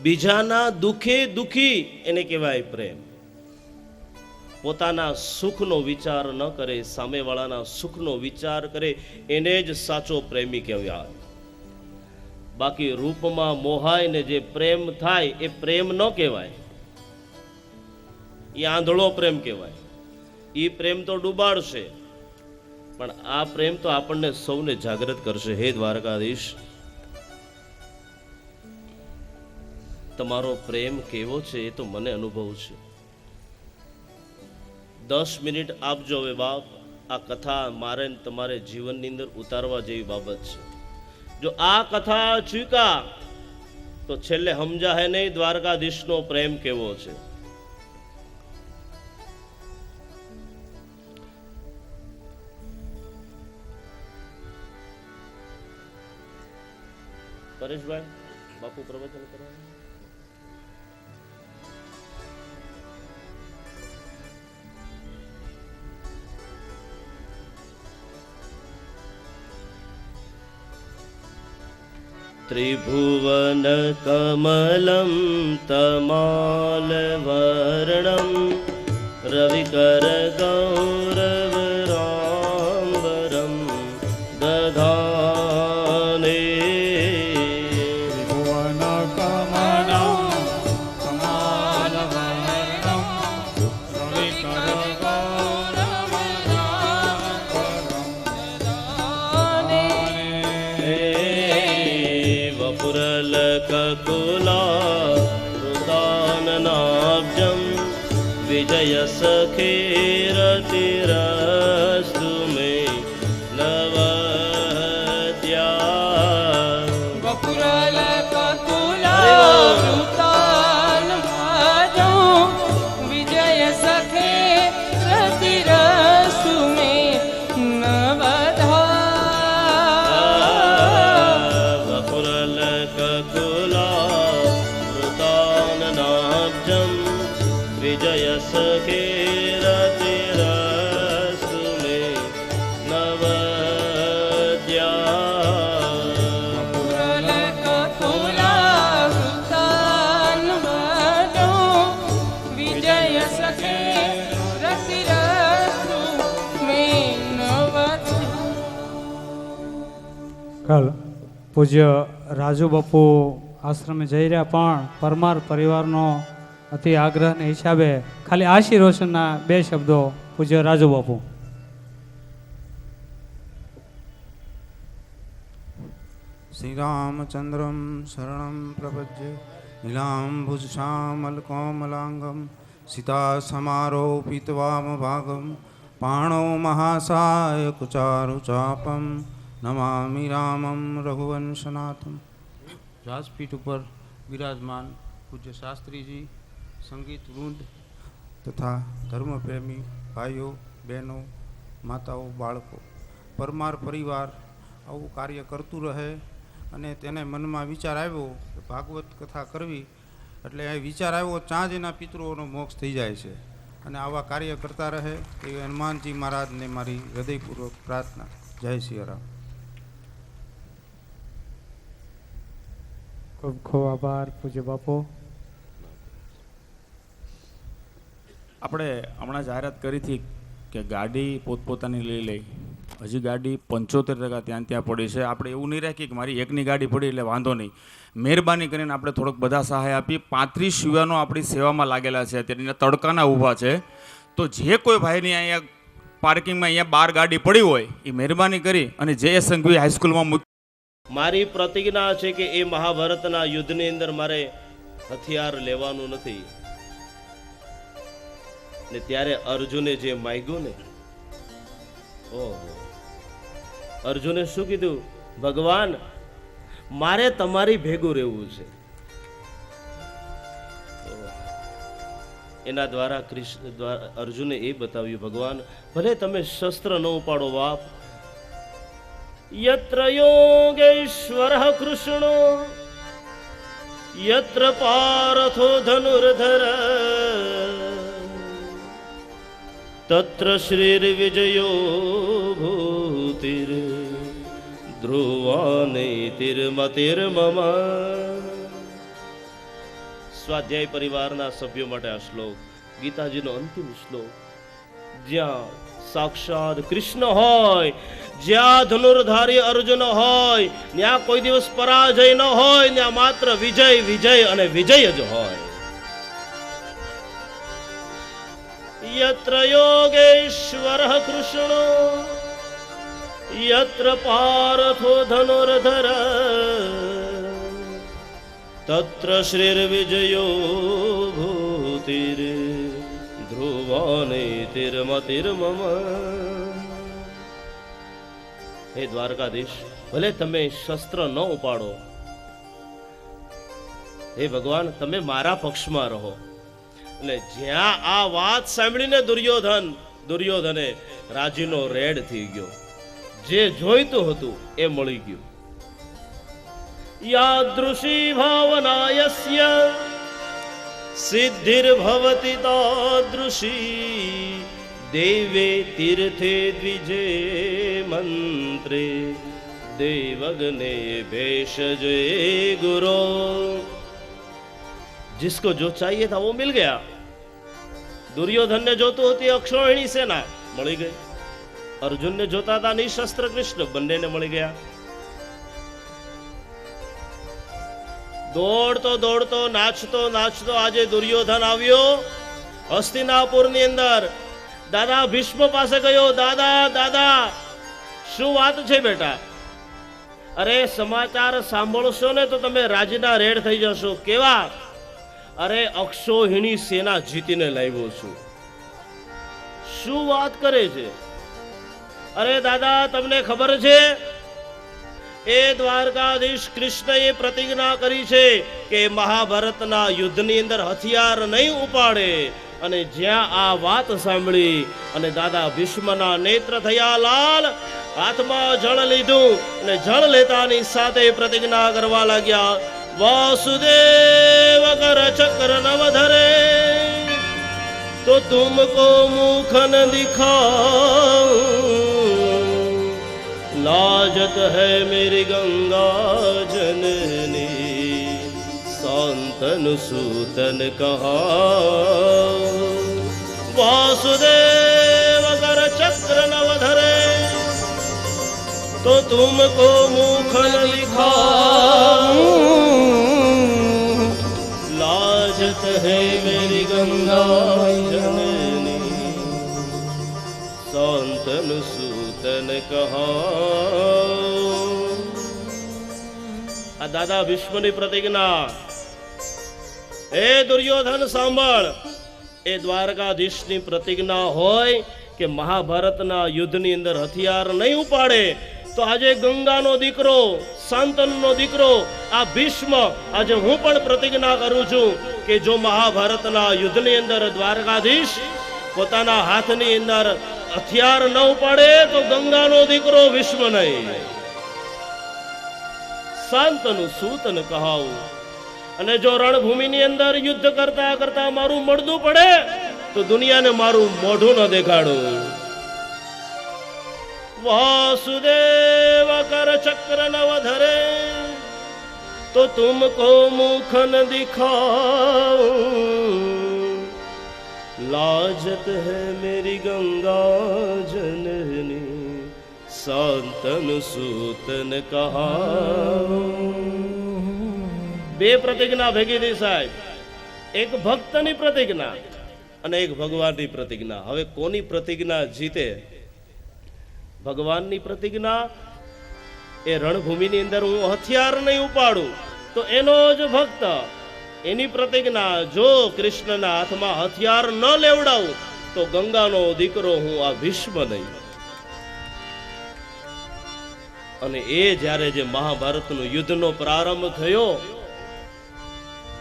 બીજાના દુખે દુખી એને કહેવાય પ્રેમ. પોતાના સુખનો વિચાર ન કરે, સામેવાળાના સુખનો વિચાર કરે, એને જ સાચો પ્રેમી કહેવાય. બાકી રૂપમાં મોહાય ને જે પ્રેમ થાય એ પ્રેમ ન કહેવાય, એ આંધળો પ્રેમ કહેવાય. એ પ્રેમ તો ડૂબાડશે, પણ આ પ્રેમ તો આપણને સૌને જાગૃત કરશે. હે દ્વારકાધીશ, તમારો પ્રેમ કેવો છે એ તો મને અનુભવ છે. 10 મિનિટ આપજો હવે બાપ. આ કથા મારે ને તમારે જીવનની અંદર ઉતારવા જેવી બાબત છે. જો આ કથા ચૂકા તો છેલ્લે સમજા હે નહીં દ્વારકાધીશનો પ્રેમ કેવો છે. પરેશભાઈ, બાપુ પ્રવચન કરો. त्रिभुवन कमलं तमालवर्णं रविकर गौरवराम्बरं दधाने विजय सखेरतिरस्तु मे नवद्या वपुरल ककुला वृतानभाजो विजय सखे रतिरस्तु मे नवधा. वपुरल ककुला वृताननाब्जं विजय सखेरतिरस्तु मे नवद्या. वपुरल ककुला वृतानभाजो કાલ પૂજ્ય રાજુ બાપુ આશ્રમે જઈ રહ્યા, પણ પરમાર પરિવારનો અતિ આગ્રહને હિસાબે ખાલી આશીર્વચનના 2 શબ્દો પૂજ્ય રાજુ બાપુ. શ્રીરામચંદ્રમ શરણમ પ્રપજ્ય નીલાંબુજશ્યામલકોમલાંગમ સીતા સમારોપિતવામભાગમ પાણો મહાસાય કુચારુ ચાપમ નમામિ રામમ રઘુવંશનાથમ. રાજપીઠ ઉપર બિરાજમાન પૂજ્ય શાસ્ત્રીજી, સંગીત વૃંદ તથા ધર્મપ્રેમી ભાઈઓ, બહેનો, માતાઓ, બાળકો, પરમાર પરિવાર આવું કાર્ય કરતું રહે અને તેને મનમાં વિચાર આવ્યો કે ભાગવત કથા કરવી, એટલે એ વિચાર આવ્યો ત્યાં જ એના પિતૃઓનો મોક્ષ થઈ જાય છે. અને આવા કાર્ય કરતા રહે એ હનુમાનજી મહારાજને મારી હૃદયપૂર્વક પ્રાર્થના. જય સિયારામ. ખૂબ ખૂબ આભાર પૂજ્ય બાપુ. આપણે હમણાં જાહેરાત કરી હતી કે ગાડી પોતપોતાની લઈ લઈ. હજી ગાડી 75% ત્યાં પડી છે. આપણે એવું નહીં રાખીએ કે મારી એકની ગાડી પડી એટલે વાંધો નહીં. મહેરબાની કરીને આપણે થોડોક બધા સહાય આપીએ. 35 યુવાનો આપણી સેવામાં લાગેલા છે, અત્યારે તડકાના ઊભા છે. તો જે કોઈ ભાઈની અહીંયા પાર્કિંગમાં અહીંયા 12 ગાડી પડી હોય એ મહેરબાની કરી અને જે સંઘવી હાઈસ્કૂલમાં મારી પ્રતિજ્ઞા છે કે એ મહાભારતના યુદ્ધની અંદર મારે હથિયાર લેવાનું નથી. ને ત્યારે અર્જુને જે માંગ્યું ને, ઓહો, અર્જુને શું કીધું? ભગવાન, મારે તમારી ભેગું રહેવું છે. એના દ્વારા કૃષ્ણ દ્વારા અર્જુને એ બતાવ્યું, ભગવાન ભલે તમે શસ્ત્ર ન ઉપાડો બાપ, યત્ર યોગેશ્વરઃ કૃષ્ણો યત્ર પાર્થો ધનુર્ધર તત્ર શ્રીર્વિજયો ભૂતિર ધ્રુવાનૈતિર્મતિર્મમ. સ્વાધ્યાય પરિવારના સભ્યો માટે આ શ્લોક ગીતાજીનો અંતિમ શ્લોક. જ્યાં સાક્ષાત કૃષ્ણ હોય, જ્યાં ધનુર્ધારી અર્જુન હોય, ત્યાં કોઈ દિવસ પરાજય ન હોય, ત્યાં માત્ર વિજય વિજય અને વિજય જ હોય. યત્ર યોગેશ્વરઃ કૃષ્ણો યત્ર પાર્થો ધનુર્ધર તત્ર શ્રીર્વિજયો ભૂતિર ધ્રુવાનૈતિર્મતિર્મમ. હે દ્વારકાધીશ, ભલે તમે શસ્ત્ર ન ઉપાડો, હે ભગવાન તમે મારા પક્ષમાં રહો. એટલે જ્યાં આ વાત સાંભળીને દુર્યોધને રાજીનો રેડ થઈ ગયો. જે જોઈતું હતું એ મળી ગયું. યાદૃશી ભાવનાયસ્ય સિદ્ધિર્ભવતિ તાદૃશી દેવે તીર્થે દ્વિજે મંત્રે देवगने भेषजे गुरो. जिसको जो चाहिए था वो मिल गया. दुर्योधन ने जोतु होती अक्षौहिणी सेना, मળી ગઈ. अर्जुन ने जोता था निशस्त्र कृष्ण, બંને ને મળી ગયા. દોડતો દોડતો નાચતો નાચતો આજે દુર્યોધન આવ્યો હસ્તિનાપુર ની અંદર. દાદા ભીષ્મ પાસે ગયો. દાદા દાદા શું વાત છે બેટા? અરે સમાચાર સાંભળશો ને તો તમે રાજના રેડ થઈ જશો. કેવા? અરે અક્ષૌહિણી સેના જીતીને લાવ્યો છું. શું વાત કરે છે? અરે દાદા તમને ખબર છે એ દ્વારકાધીશ કૃષ્ણએ પ્રતિજ્ઞા કરી છે કે મહાભારતના યુદ્ધની અંદર હથિયાર નહીં ઉપાડે. અને જ્યાં આ વાત સાંભળી અને દાદા ભીષ્મના નેત્ર થયા લાલ, હાથમાં જળ લીધું અને જળ લેતાની સાથે પ્રતિજ્ઞા કરવા લાગ્યા, વાસુદેવ કર ચક્ર નવ ધરે તો તુમકો મુખ ન દિખાઉં, लाजत है मेरी गंगा जननी सांतन सूतन कहा, वासुदेव कर चक्र नवधरे तो तुमको मुख न दिखाऊं, लाजत है मेरी गंगा जननी, शांतन सूतन कहाऊं। આ દાદા ભીષ્મની પ્રતિજ્ઞા. એ દુર્યોધન સાંભળ, એ દ્વારકાધીશની પ્રતિજ્ઞા હોય કે મહાભારતના યુદ્ધની અંદર હથિયાર નહીં ઉપાડે, તો આજે ગંગાનો દીકરો, શાંતનુનો દીકરો આ ભીષ્મ, આજે હું પણ પ્રતિજ્ઞા કરું છું કે જો મહાભારતના યુદ્ધની અંદર દ્વારકાધીશ પોતાના હાથની અંદર હથિયાર ન ઉપાડે તો ગંગાનો દીકરો ભીષ્મ નહીં. શાંતનું સૂતન કહાવું. અને જો રણભૂમિની અંદર યુદ્ધ કરતા કરતા મારું મળદું પડે તો દુનિયાને મારું મોઢું ન દેખાડું. વાસુદેવ કર ચક્ર નવ ધરે તો તુમકો મુખ ન દિખાઉં, લાજત હૈ મેરી ગંગા જનની, શાંતન સૂતન કહાઉં. બે પ્રતિજ્ઞા ભેગી થઈ સાહેબ. એક ભક્તની પ્રતિજ્ઞા અને એક ભગવાનની પ્રતિજ્ઞા. હવે કોની પ્રતિજ્ઞા જીતે? ભગવાનની પ્રતિજ્ઞા એ રણભૂમિની અંદર હું હથિયાર નહીં ઉપાડું તો એનો જ ભક્ત. એની પ્રતિજ્ઞા જો કૃષ્ણના હાથમાં હથિયાર ન લેવડાવું તો ગંગાનો દીકરો હું આ ભીષ્મ નહીં. અને એ જ્યારે જે મહાભારતનું યુદ્ધનો પ્રારંભ થયો,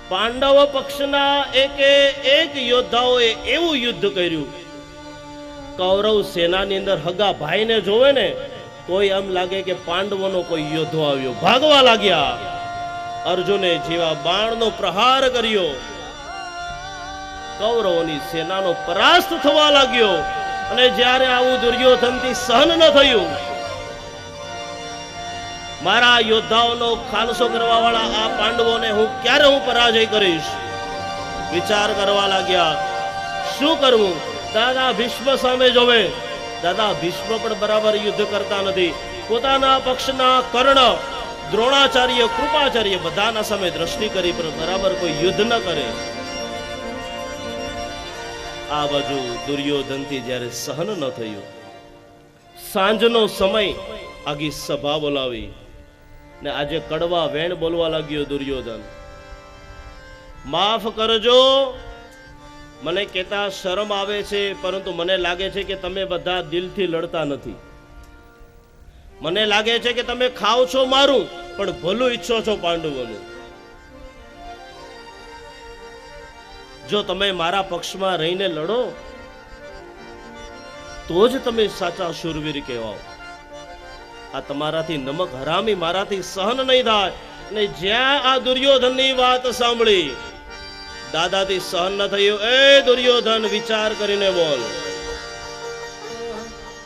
પાંડવ પક્ષના એક યોદ્ધાઓએ એવું યુદ્ધ કર્યું, કૌરવ સેનાની અંદર હગા ભાઈને જોવે ને તોય એમ લાગે કે પાંડવોનો કોઈ યોદ્ધો આવ્યો, ભાગવા લાગ્યા. અર્જુને જેવા બાણનો પ્રહાર કર્યો, કૌરવોની સેનાનો પરાસ્ત થવા લાગ્યો. અને જ્યારે આવું દુર્યોધનથી સહન ન થયું, મારા યોદ્ધાઓનો ખાલસો કરવા વાળા આ પાંડવોને ક્યારે હું પરાજય કરીશ, વિચાર કરવા લાગ્યા. શું કરવું? દાદા ભીષ્મ સામે જોવે. દાદા ભીષ્મ પણ બરાબર યુદ્ધ કરતા નથી. પોતાના પક્ષના કર્ણ, દ્રોણાચાર્ય, કૃપાચાર્ય બધાના સામે દ્રષ્ટિ કરી પણ બરાબર કોઈ યુદ્ધ ન કરે. આ બાજુ દુર્યોધનથી જ્યારે સહન ન થયું, સાંજનો સમય, આગી સભા બોલાવી ને આજે કડવા વેણ બોલવા લાગ્યો દુર્યોધન. માફ કરજો, મને કહેતા શરમ આવે છે, પરંતુ મને લાગે છે કે તમે બધા દિલથી લડતા નથી. મને લાગે છે કે તમે ખાઓ છો મારું પણ ભલું ઈચ્છો છો પાંડવોનું. જો તમે મારા પક્ષમાં રહીને લડો તો જ તમે સાચા શૂરવીર કહેવાઓ. આ તમારાથી નમક હરામી મારાથી સહન નહીં થાય. અને જ્યાં આ દુર્યોધનની વાત સાંભળી, દાદાથી સહન ન થયું. એ દુર્યોધન, વિચાર કરીને બોલ.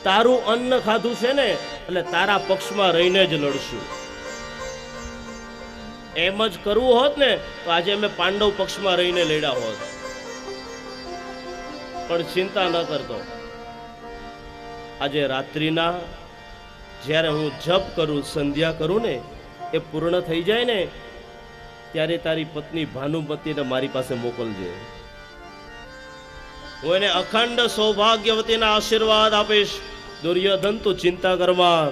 તારું અન્ન ખાધું છે ને એટલે તારા પક્ષમાં રહીને જ લડશું. એમ જ કરવું હોત ને તો આજે અમે પાંડવ પક્ષમાં રહીને લડ્યા હોત. પણ ચિંતા ન કરતો. આજે રાત્રિના જ્યારે હું જપ કરું, સંધ્યા કરું ને, એ પૂર્ણ થઈ જાય ને ત્યારે તારી પત્ની ભાનુમતીને મારી પાસે મોકલજે. હું એને અખંડ સૌભાગ્યવતીના આશીર્વાદ આપીશ. દુર્યોધન, તું ચિંતા કરવા,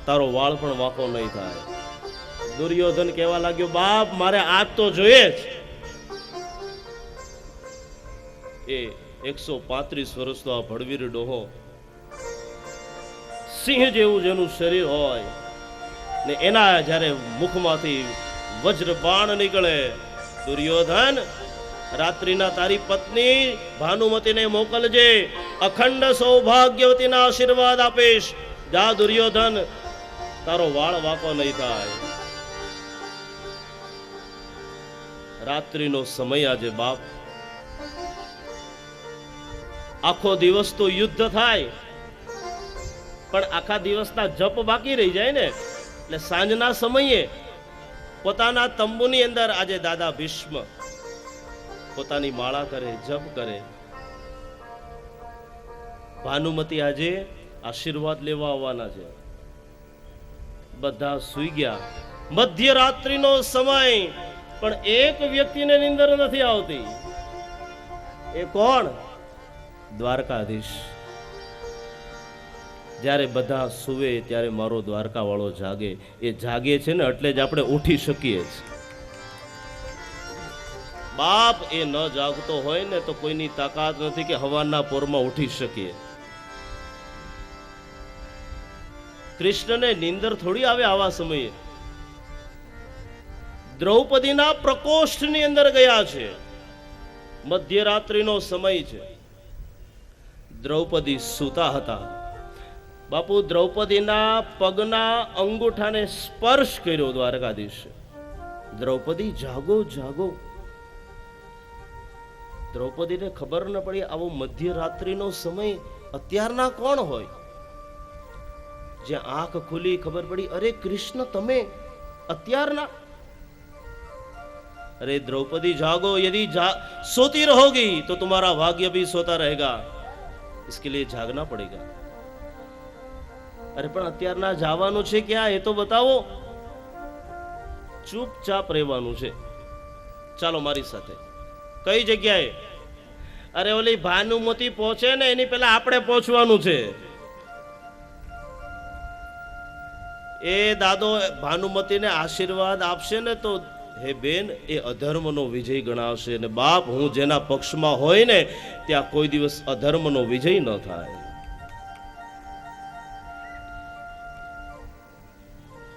તારો વાળ પણ વાંકો નહીં થાય. દુર્યોધન કહેવા લાગ્યો, બાપ મારે આજ તો જોઈએ જ. એ 135 વર્ષનો આ ભડવીર ડોહો, સિંહ જેવું જેનું શરીર હોય ને એના જ્યારે મુખમાંથી વજ્ર બાણ નીકળે. દુર્યોધન, રાત્રિના તારી પત્ની ભાનુમતીને મોકલજે, અખંડ સૌભાગ્યવતીના આશીર્વાદ આપીશ. જા દુર્યોધન, તારો વાળ વાંકો નહીં થાય. રાત્રિનો સમય આજે બાપ. આખો દિવસ તો યુદ્ધ થાય પણ આખા દિવસના જપ બાકી રહી જાય ને, એટલે સાંજના સમયે પોતાના તંબુની અંદર આજે દાદા ભીષ્મ પોતાની માળા કરે, જપ કરે. ભાનુમતી આજે આશીર્વાદ લેવા આવવાના છે. બધા સૂઈ ગયા. મધ્યરાત્રિનો સમય, પણ એક વ્યક્તિને નિંદર નથી આવતી. એ કોણ? દ્વારકાધીશ. જ્યારે બધા સૂવે ત્યારે મારો દ્વારકા વાળો જાગે. એ જાગે છે ને એટલે જ આપણે ઉઠી શકીએ છીએ. બાપ એ ન જાગતો હોય ને તો કોઈની તાકાત નથી કે હવાના પોરમાં ઉઠી શકીએ. કૃષ્ણને નિંદર થોડી આવે આવા સમયે. દ્રૌપદીના પ્રકોષ્ઠની અંદર ગયા છે. મધ્યરાત્રિનો સમય છે. દ્રૌપદી સૂતા હતા. બાપુ, દ્રૌપદીના પગના અંગૂઠાને સ્પર્શ કર્યો દ્વારકાધીશે. દ્રૌપદી જાગો જાગો. દ્રૌપદીને ખબર ન પડી આવો મધ્યરાત્રિનો સમય અત્યારના કોણ હોય. જ્યાં આંખ ખુલી ખબર પડી, અરે કૃષ્ણ તમે અત્યારના. अरे द्रौपदी जागो, यदि सोती रहोगी तो तुम्हारा भाग्य भी सोता रहेगा, इसके लिए जागना पड़ेगा. अरे पण અત્યારના જવાનું છે ક્યાં એ તો બતાવો. ચૂપચાપ રહેવાનું છે. ચાલો મારી સાથે. કઈ જગ્યાએ? અરે ઓલી ભાનુમતી પહોંચે ને એની પહેલા આપણે પહોંચવાનું છે. એ દાદો ભાનુમતીને આશીર્વાદ આપશે ને તો હે બેન, એ અધર્મનો વિજય ગણાવશે. અને બાપ, હું જેના પક્ષમાં હોય ને ત્યાં કોઈ દિવસ અધર્મનો વિજય ન થાય.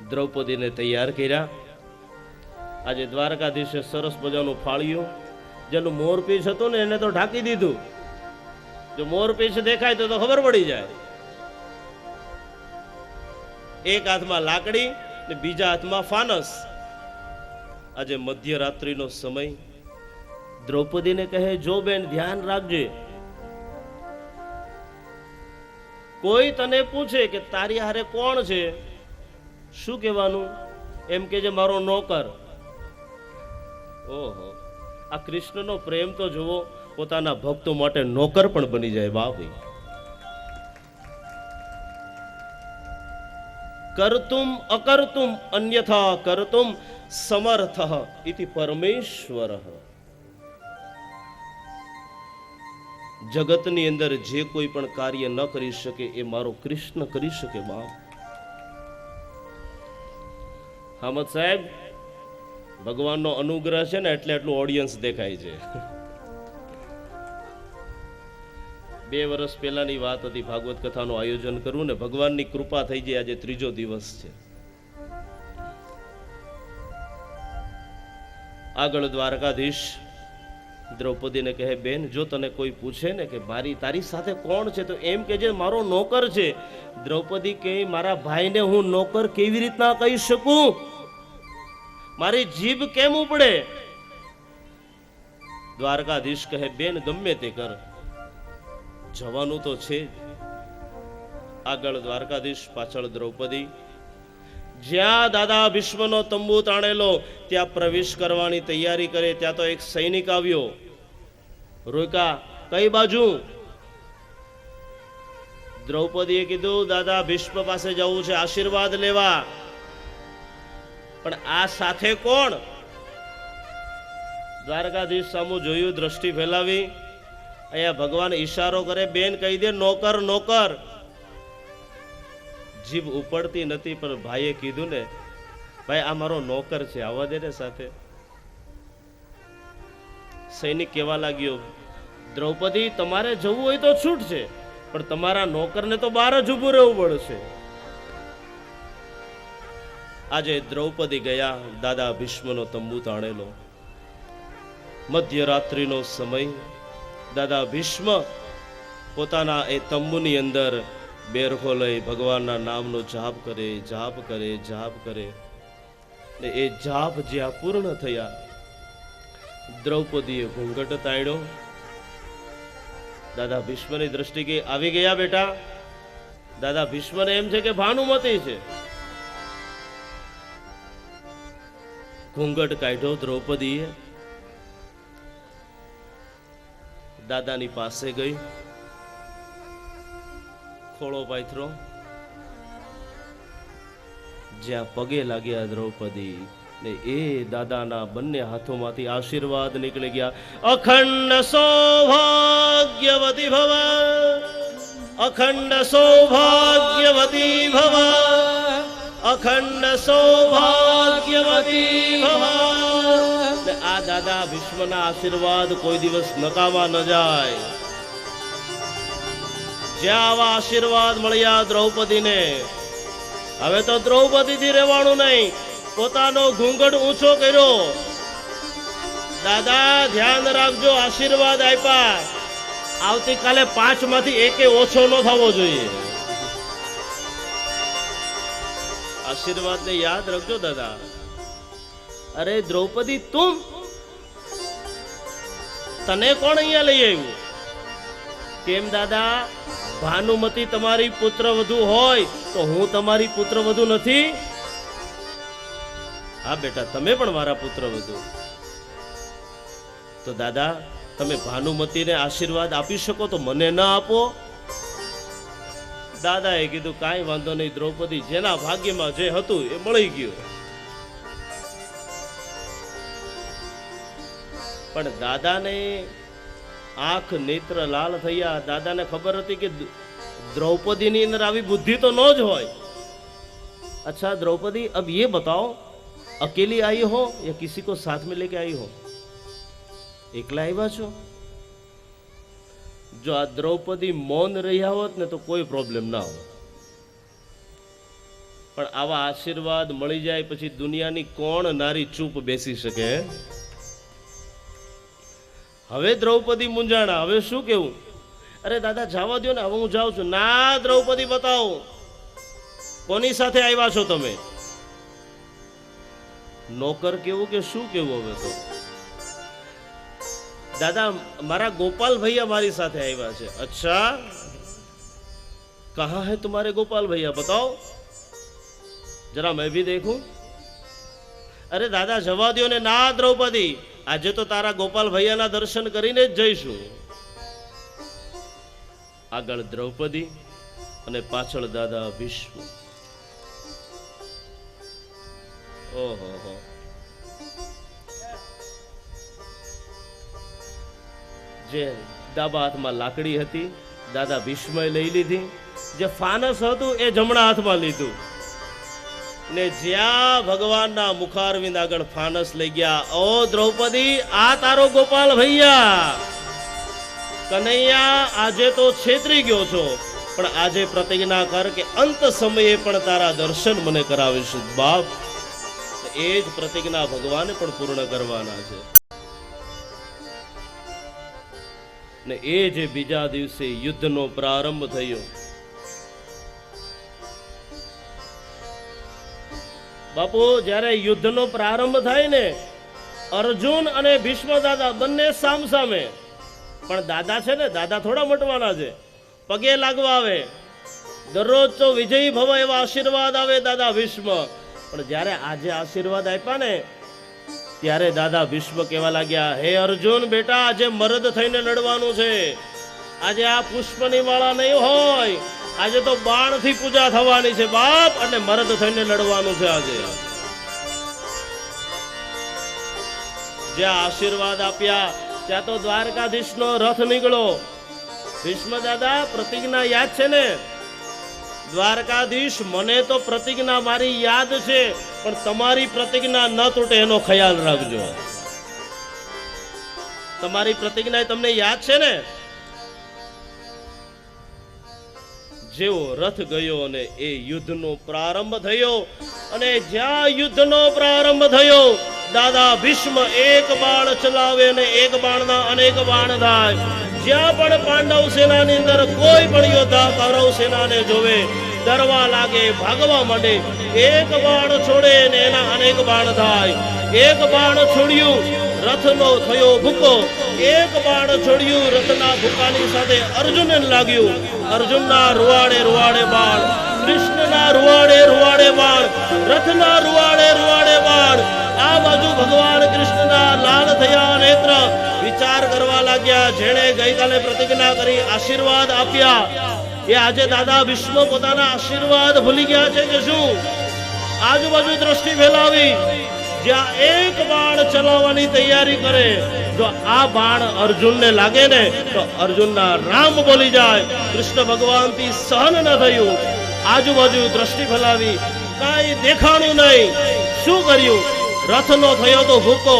દ્રૌપદીને તૈયાર કર્યા. આજે દ્વારકાધીશે સરસ મજાનું ફાળ્યું. જેનું મોરપીંછ હતું ને એને તો ઢાંકી દીધું. જો મોરપીંછ દેખાય તો ખબર પડી જાય. એક હાથમાં લાકડી ને બીજા હાથમાં ફાનસ. આજે મધ્યરાત્રિનો સમય. દ્રૌપદીને કહે, જો બેન ધ્યાન રાખજે, કોઈ તને પૂછે કે તારી હારે કોણ છે, શું કહેવાનું? એમ કે જે મારો નોકર. ઓહો, આ કૃષ્ણનો પ્રેમ તો જુઓ, પોતાના ભક્તો માટે નોકર પણ બની જાય. બાપી, કર્તુમ અકર્તુમ અન્યથા કર્તુમ સમર્થ ઇતિ પરમેશ્વર. જગતની અંદર જે કોઈ પણ કાર્ય ન કરી શકે એ મારો કૃષ્ણ કરી શકે. બાપ, હામદ સાહેબ, ભગવાનનો અનુગ્રહ છે ને એટલે એટલું ઓડિયન્સ દેખાય છે. 2 વર્ષ પહેલાની વાત હતી. ભાગવત કથાનું આયોજન કરવું ને ભગવાનની કૃપા થઈ જાય. આજે 3જો દિવસ છે. આગળ દ્વારકાધીશ દ્રૌપદીને કહે, બેન જો તને કોઈ પૂછે ને કે તારી સાથે કોણ છે તો એમ કે જે મારો નોકર છે. દ્રૌપદી કહે, મારા ભાઈને હું નોકર કેવી રીતના કહી શકું? મારી જીભ કેમ ઉપડે? દ્વારકાધીશ કહે, બેન ગમે તે કર, જવાનું તો છે જ. આગળ દ્વારકાધીશ, પાછળ દ્રૌપદી. જ્યાં દાદા ભીષ્મનો તંબુ તાણેલો ત્યાં પ્રવેશ કરવાની તૈયારી કરે ત્યાં તો એક સૈનિક આવ્યો. રોકા, કઈ બાજુ? દ્રૌપદીએ કીધું, દાદા ભીષ્મ પાસે જવું છે આશીર્વાદ લેવા. પણ આ સાથે કોણ? દ્વારકાધીશ સામું જોયું, દ્રષ્ટિ ફેલાવી. અહીંયા ભગવાન ઈશારો કરે, બેન કહી દે નોકર નોકર. જીભ ઉપડતી નથી, પણ ભાઈએ કીધું ને, ભાઈ આ મારો નોકર છે, આવવા દે ને સાથે. સૈનિક કહેવા લાગ્યો, દ્રૌપદી તમારે જવું હોય તો છૂટ છે, પણ તમારા નોકરને તો બહાર જ ઊભું રહેવું પડશે. આજે દ્રૌપદી ગયા, દાદા ભીષ્મનો તંબુ તાણેલો. મધ્યરાત્રિનો સમય. દાદા ભીષ્મ પોતાના એ તંબુની અંદર બેરખો લઈ ભગવાનના નામનો જાપ કરે, જાપ કરે, જાપ કરે. ને એ જાપ જ્યાં પૂર્ણ થયા, દ્રૌપદીએ ઘૂંઘટ તાણ્યો. દાદા ભીષ્મની દ્રષ્ટિ કે આવી ગયા બેટા. દાદા ભીષ્મને એમ છે કે ભાનુમતી છે. ઘૂંઘટ કાઢ્યો દ્રૌપદીએ. દાદાની પાસે ગઈ, ખોળો પાથરો. જ્યાં પગે લાગ્યા દ્રૌપદી ને એ દાદાના બંને હાથોમાંથી આશીર્વાદ નીકળી ગયા. અખંડ સૌભાગ્યવતી ભવ, અખંડ સૌભાગ્યવતી ભવ, અખંડ સૌભાગ્યવતી ભવ. ને આ દાદા ભીષ્મના આશીર્વાદ કોઈ દિવસ નકામા ન જાય. જ્યાં આવા આશીર્વાદ મળ્યા દ્રૌપદીને, હવે તો દ્રૌપદીથી રહેવાનું નહીં, પોતાનો ઘૂંઘટ ઊંચો કર્યો. દાદા ધ્યાન રાખજો, આશીર્વાદ આપ્યા, આવતીકાલે 5 માંથી એકે ઓછો ન થવો જોઈએ. આશીર્વાદને યાદ રાખજો દાદા. અરે દ્રૌપદી, તું તને કોણ અહીંયા લઈ આવ્યું? કેમ દાદા, ભાનુમતી તમારી પુત્રવધુ હોય તો હું તમારી પુત્રવધુ નથી? હા બેટા, તમે પણ મારા પુત્રવધુ. તો દાદા, તમે ભાનુમતીને આશીર્વાદ આપી શકો તો મને ના આપો? દાદાએ કીધું કાંઈ વાંધો નહીં દ્રૌપદી, જેના ભાગ્યમાં જે હતું એ મળી ગયું. પણ દાદાને આંખ નેત્ર લાલ થયા. દાદાને ખબર હતી કે દ્રૌપદીની અંદર આવી બુદ્ધિ તો ન જ હોય. अच्छा द्रौपदी, अब ये बताओ, अकेली आई हो या किसी को साथ में लेके आई हो? એકલા આવ્યા છો? જો આ દ્રૌપદી મૌન રહ્યા હોત ને તો કોઈ પ્રોબ્લેમ ના હોત. પણ આવા આશીર્વાદ મળી જાય પછી દુનિયાની કોણ નારી ચૂપ બેસી શકે? હવે દ્રૌપદી મૂંઝાણા, હવે શું કેવું? અરે દાદા જવા દો ને, હવે હું જાઉં છું. ના દ્રૌપદી, બતાવો કોની સાથે આવ્યા છો તમે? નોકર કેવું કે શું કેવું? હવે તો दादा मारा गोपाल भैया हमारी साथ आया है. अच्छा, कहाँ है तुम्हारे गोपाल भैया, बताओ जरा मैं भी देखूं. अरे दादा जवा दो ने. ना द्रौपदी, आज तो तारा गोपाल भैया ना दर्शन करीने ज जईशुं. आगळ द्रौपदी अने पाछळ दादा भीष्म. ओहो हो. જે ડાબા હાથમાં લાકડી હતી દાદા ભીષ્મએ લઈ લીધી, જે ફાનસ હતું એ જમણા હાથમાં લીધું ને જ્યાં ભગવાનના મુખારવિંદ આગળ ફાનસ લઈ ગયા. ઓ દ્રૌપદી, આ તારો ગોપાલ ભૈયા. કનૈયા, આજે તો છેતરી ગયો છો, પણ આજે પ્રતિજ્ઞા કર કે અંત સમયે પણ તારા દર્શન મને કરાવીશ. બાપ, એ જ પ્રતિજ્ઞા ભગવાને પણ પૂર્ણ કરવાના છે. ને એ જે બીજા દિવસે યુદ્ધનો પ્રારંભ થયો. બાપુ, જ્યારે યુદ્ધનો પ્રારંભ થાય ને, અર્જુન અને ભીષ્મ દાદા બંને સામસામે. પણ દાદા છે ને, દાદા થોડા મટવાના છે, પગે લાગવા આવે. દરરોજ તો વિજયી ભવ એવા આશીર્વાદ આવે દાદા ભીષ્મ. પણ જ્યારે આજે આશીર્વાદ આપ્યા ને, ત્યારે દાદા ભીષ્મ કહેવા લાગ્યા, હે અર્જુન બેટા, આજે મરદ થઈને લડવાનું છે. આજે આ પુષ્પની વાળા નહીં હોય, આજે તો બાણથી પૂજા થવાની છે બાપ, અને મરદ થઈને લડવાનું છે આજે. જ્યાં આશીર્વાદ આપ્યા ત્યાં તો દ્વારકાધીશનો રથ નીકળ્યો. ભીષ્મ દાદા, પ્રતિજ્ઞા યાદ છે ને? દ્વારકાધીશ, મને તો પ્રતિજ્ઞા મારી યાદ છે, પણ તમારી પ્રતિજ્ઞા ન તૂટે એનો ખ્યાલ રાખજો. તમારી પ્રતિજ્ઞા તમને યાદ છે ને? જેવો રથ ગયો અને એ યુદ્ધનો પ્રારંભ થયો, અને જ્યાં યુદ્ધનો પ્રારંભ થયો દાદા ભીષ્મ એક બાણ ચલાવે અને એક બાણના અનેક બાણ થાય. જ્યાં પણ પાંડવ સેનાની અંદર કોઈ પણ યોદ્ધા કૌરવ સેનાને જોવે, ડરવા લાગે, ભાગવા માંડે. એક બાણ છોડે ને એના અનેક બાણ થાય. એક બાણ છોડ્યું, રથનો થયો ભૂકો. એક બાણ છોડ્યું, રથના ભૂકાની સાથે અર્જુનને લાગ્યું. અર્જુનના રૂવાડે રૂવાડે બાણ, કૃષ્ણના રૂવાડે રૂવાડે બાણ, રથના રૂવાડે રૂવાડે બાણ. આ બાજુ ભગવાન કૃષ્ણના લાલ થયા નેત્ર વિચાર કરવા લાગ્યા. જેણે ગઈકાલે પ્રતિજ્ઞા કરી, આશીર્વાદ આપ્યા, એ આજે દાદા ભીષ્મ પોતાના આશીર્વાદ ભૂલી ગયા છે કે શું? આજુબાજુ દ્રષ્ટિ ફેલાવી, જ્યાં એક બાણ ચલાવવાની તૈયારી કરે, જો આ બાણ અર્જુનને લાગે ને તો અર્જુનના રામ બોલી જાય. કૃષ્ણ ભગવાનથી સહન ન થયું, આજુબાજુ દ્રષ્ટિ ફેલાવી, કાંઈ દેખાણું નહીં. શું કર્યું? રથનો થયો તો ભૂકો,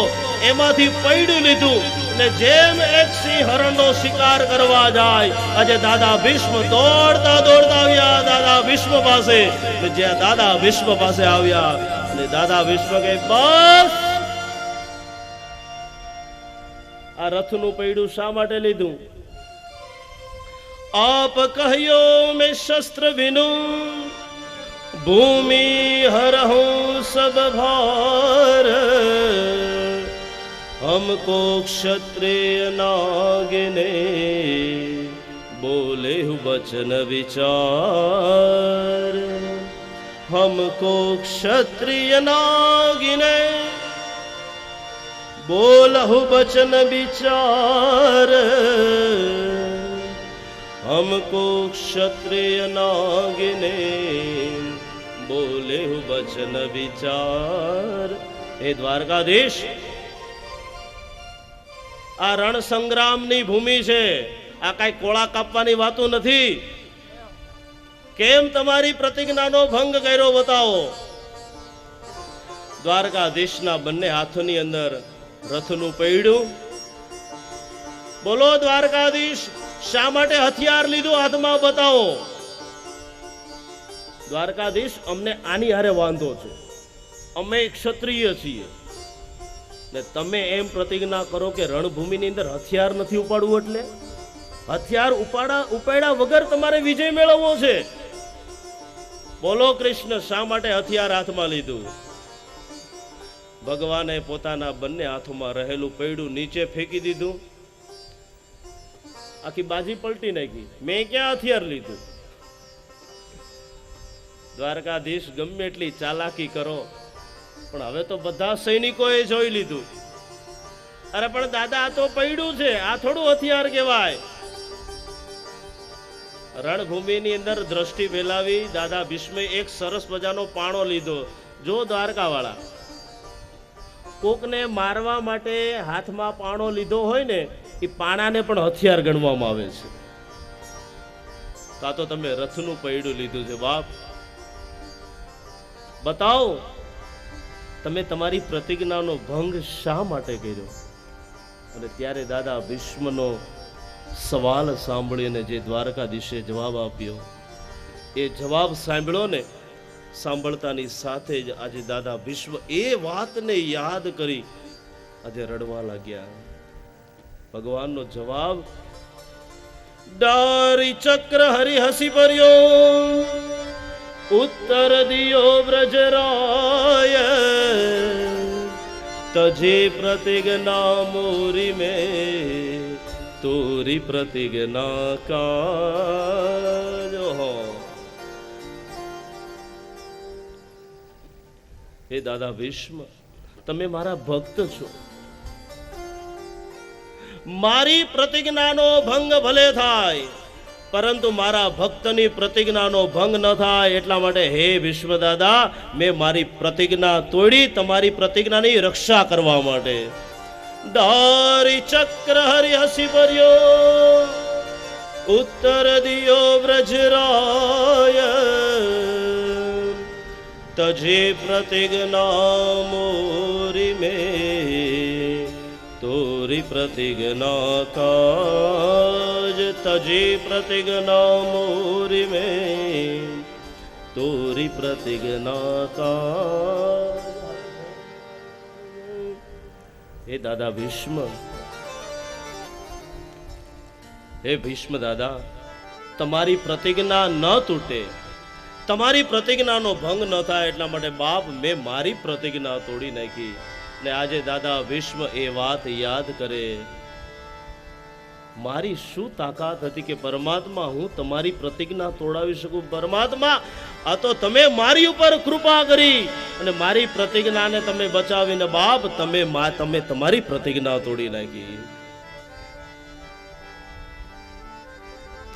એમાંથી પૈડું લીધું ને જેમ એક સિંહ હરણનો શિકાર કરવા જાય, આજે દાદા ભીષ્મ દોડતા દોડતા આવ્યા દાદા ભીષ્મ પાસે. જ્યાં દાદા ભીષ્મ પાસે આવ્યા અને દાદા ભીષ્મ કહે, બસ આ રથનું પૈડું શા માટે લીધું? આપ કહ્યો મેં શસ્ત્ર વિનું ભૂમિ હરહું સબ ભાર, हमको क्षत्रिय नागिने बोले वचन विचार, हमको क्षत्रिय नागिने बोलहु वचन विचार, हमको क्षत्रिय नागिने बोले वचन विचार. हे द्वारकाधीश, આ રણ સંગ્રામની ભૂમિ છે, આ કઈ કોળા કાપવાની વાતો નથી. કેમ તમારી પ્રતિજ્ઞાનો ભંગ કર્યો બતાવો. દ્વારકાધીશના બંને હાથોની અંદર રથનું પૈડું. બોલો દ્વારકાધીશ, શા માટે હથિયાર લીધું હાથમાં બતાવો. દ્વારકાધીશ, અમને આની હારે વાંધો છે, અમે ક્ષત્રિય છીએ ને તમે એમ પ્રતિજ્ઞા કરો કે રણભૂમિની અંદર હથિયાર નથી ઉપાડવું, એટલે હથિયાર ઉપાડ્યા વગર તમારે વિજય મેળવવો છે. બોલો કૃષ્ણ, શા માટે હથિયાર હાથમાં લીધું? ભગવાને પોતાના બંને હાથોમાં રહેલું પૈડું નીચે ફેંકી દીધું, આખી બાજી પલટી નાખી. મેં ક્યાં હથિયાર લીધું? દ્વારકાધીશ, ગમે એટલી ચાલાકી કરો પણ હવે તો બધા સૈનિકોએ જોઈ લીધું. અરે પણ દાદા, આ તો પૈડું છે, આ થોડું હથિયાર કહેવાય. રણભૂમિની અંદર દ્રષ્ટિ ફેલાવી દાદા ભીષ્મે એક સરસ મજાનો પાણો લીધો. જો દ્વારકા વાળા, કોકને મારવા માટે હાથમાં પાણો લીધો હોય ને, એ પાણાને પણ હથિયાર ગણવામાં આવે છે. કાં તો તમે રથનું પૈડું લીધું છે. બાપ, બતાવો તમે તમારી પ્રતિજ્ઞાનો ભંગ શા માટે કર્યો? અને ત્યારે દાદા ભીષ્મનો સવાલ સાંભળીને જે દ્વારકાધીશે જવાબ આપ્યો, એ જવાબ સાંભળ્યો ને, સાંભળતાની સાથે જ આજે દાદા ભીષ્મ એ વાતને યાદ કરી આજે રડવા લાગ્યા. ભગવાનનો જવાબ, ડારી ચક્ર હરિ હસી ભર્યો, ઉત્તર દિયો વ્રજરાય, તજે પ્રતિજ્ઞા મોરી મેં તોરી પ્રતિજ્ઞા કાજ. હે દાદા ભીષ્મ, તમે મારા ભક્ત છો, મારી પ્રતિજ્ઞાનો ભંગ ભલે થાય પરંતુ મારા ભક્તની પ્રતિજ્ઞાનો ભંગ ન થાય એટલા માટે હે ભીષ્મ દાદા, મેં મારી પ્રતિજ્ઞા તોડી તમારી પ્રતિજ્ઞાની રક્ષા કરવા માટે. ડારી ચક્ર હરિ હસી ભર્યો, ઉત્તર દિયો વ્રજરાય, તજે પ્રતિજ્ઞા મોરી મેં તોરી પ્રતિજ્ઞા કાજ, તજે પ્રતિજ્ઞા મોરી મેં તોરી પ્રતિજ્ઞા કાજ. હે દાદા ભીષ્મ, હે ભીષ્મ દાદા, તમારી પ્રતિજ્ઞા ન તૂટે, તમારી પ્રતિજ્ઞાનો ભંગ ન થાય એટલા માટે બાપ મેં મારી પ્રતિજ્ઞા તોડી નાખી. ને આજે દાદા ભીષ્મ એ વાત યાદ કરે, મારી શું તાકાત હતી કે પરમાત્મા હું તમારી પ્રતિજ્ઞા તોડાવી શકું. પરમાત્મા, આ તો તમે મારી ઉપર કૃપા કરી અને મારી પ્રતિજ્ઞાને તમે બચાવીને બાપ તમે તમારી પ્રતિજ્ઞા તોડી નાખી.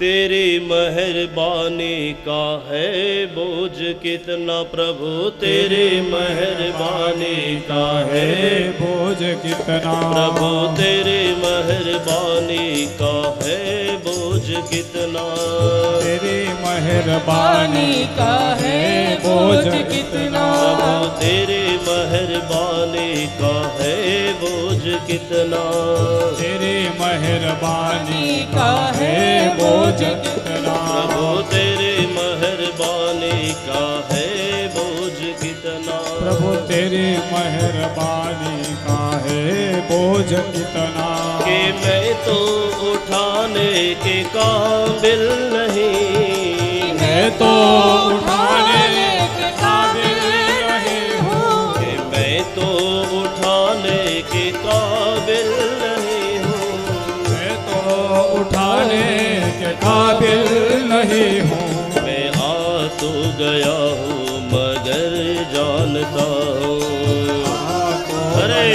तेरी मेहरबानी का है बोझ कितना प्रभु, तेरी मेहरबानी का है बोझ कितना प्रभु, तेरी मेहरबानी का है बोझ कितना, तेरी मेहरबानी का है बोझ कितना प्रभु तेरी मेहरबानी का है बोझ कितना, तेरी मेहरबानी का है बोझ कितना प्रभु तेरी मेहरबानी का है बोझ कितना, प्रभु तेरी मेहरबानी का है बोझ कितना कि मैं तो उठाने के काबिल नहीं, मैं तो उठाने के काबिल नहीं हूँ कि मैं तो उठाने के काबिल नहीं हूँ, मैं तो उठाने के काबिल नहीं हूँ मैं आ तो गया हूँ मगर जानता हूँ, अरे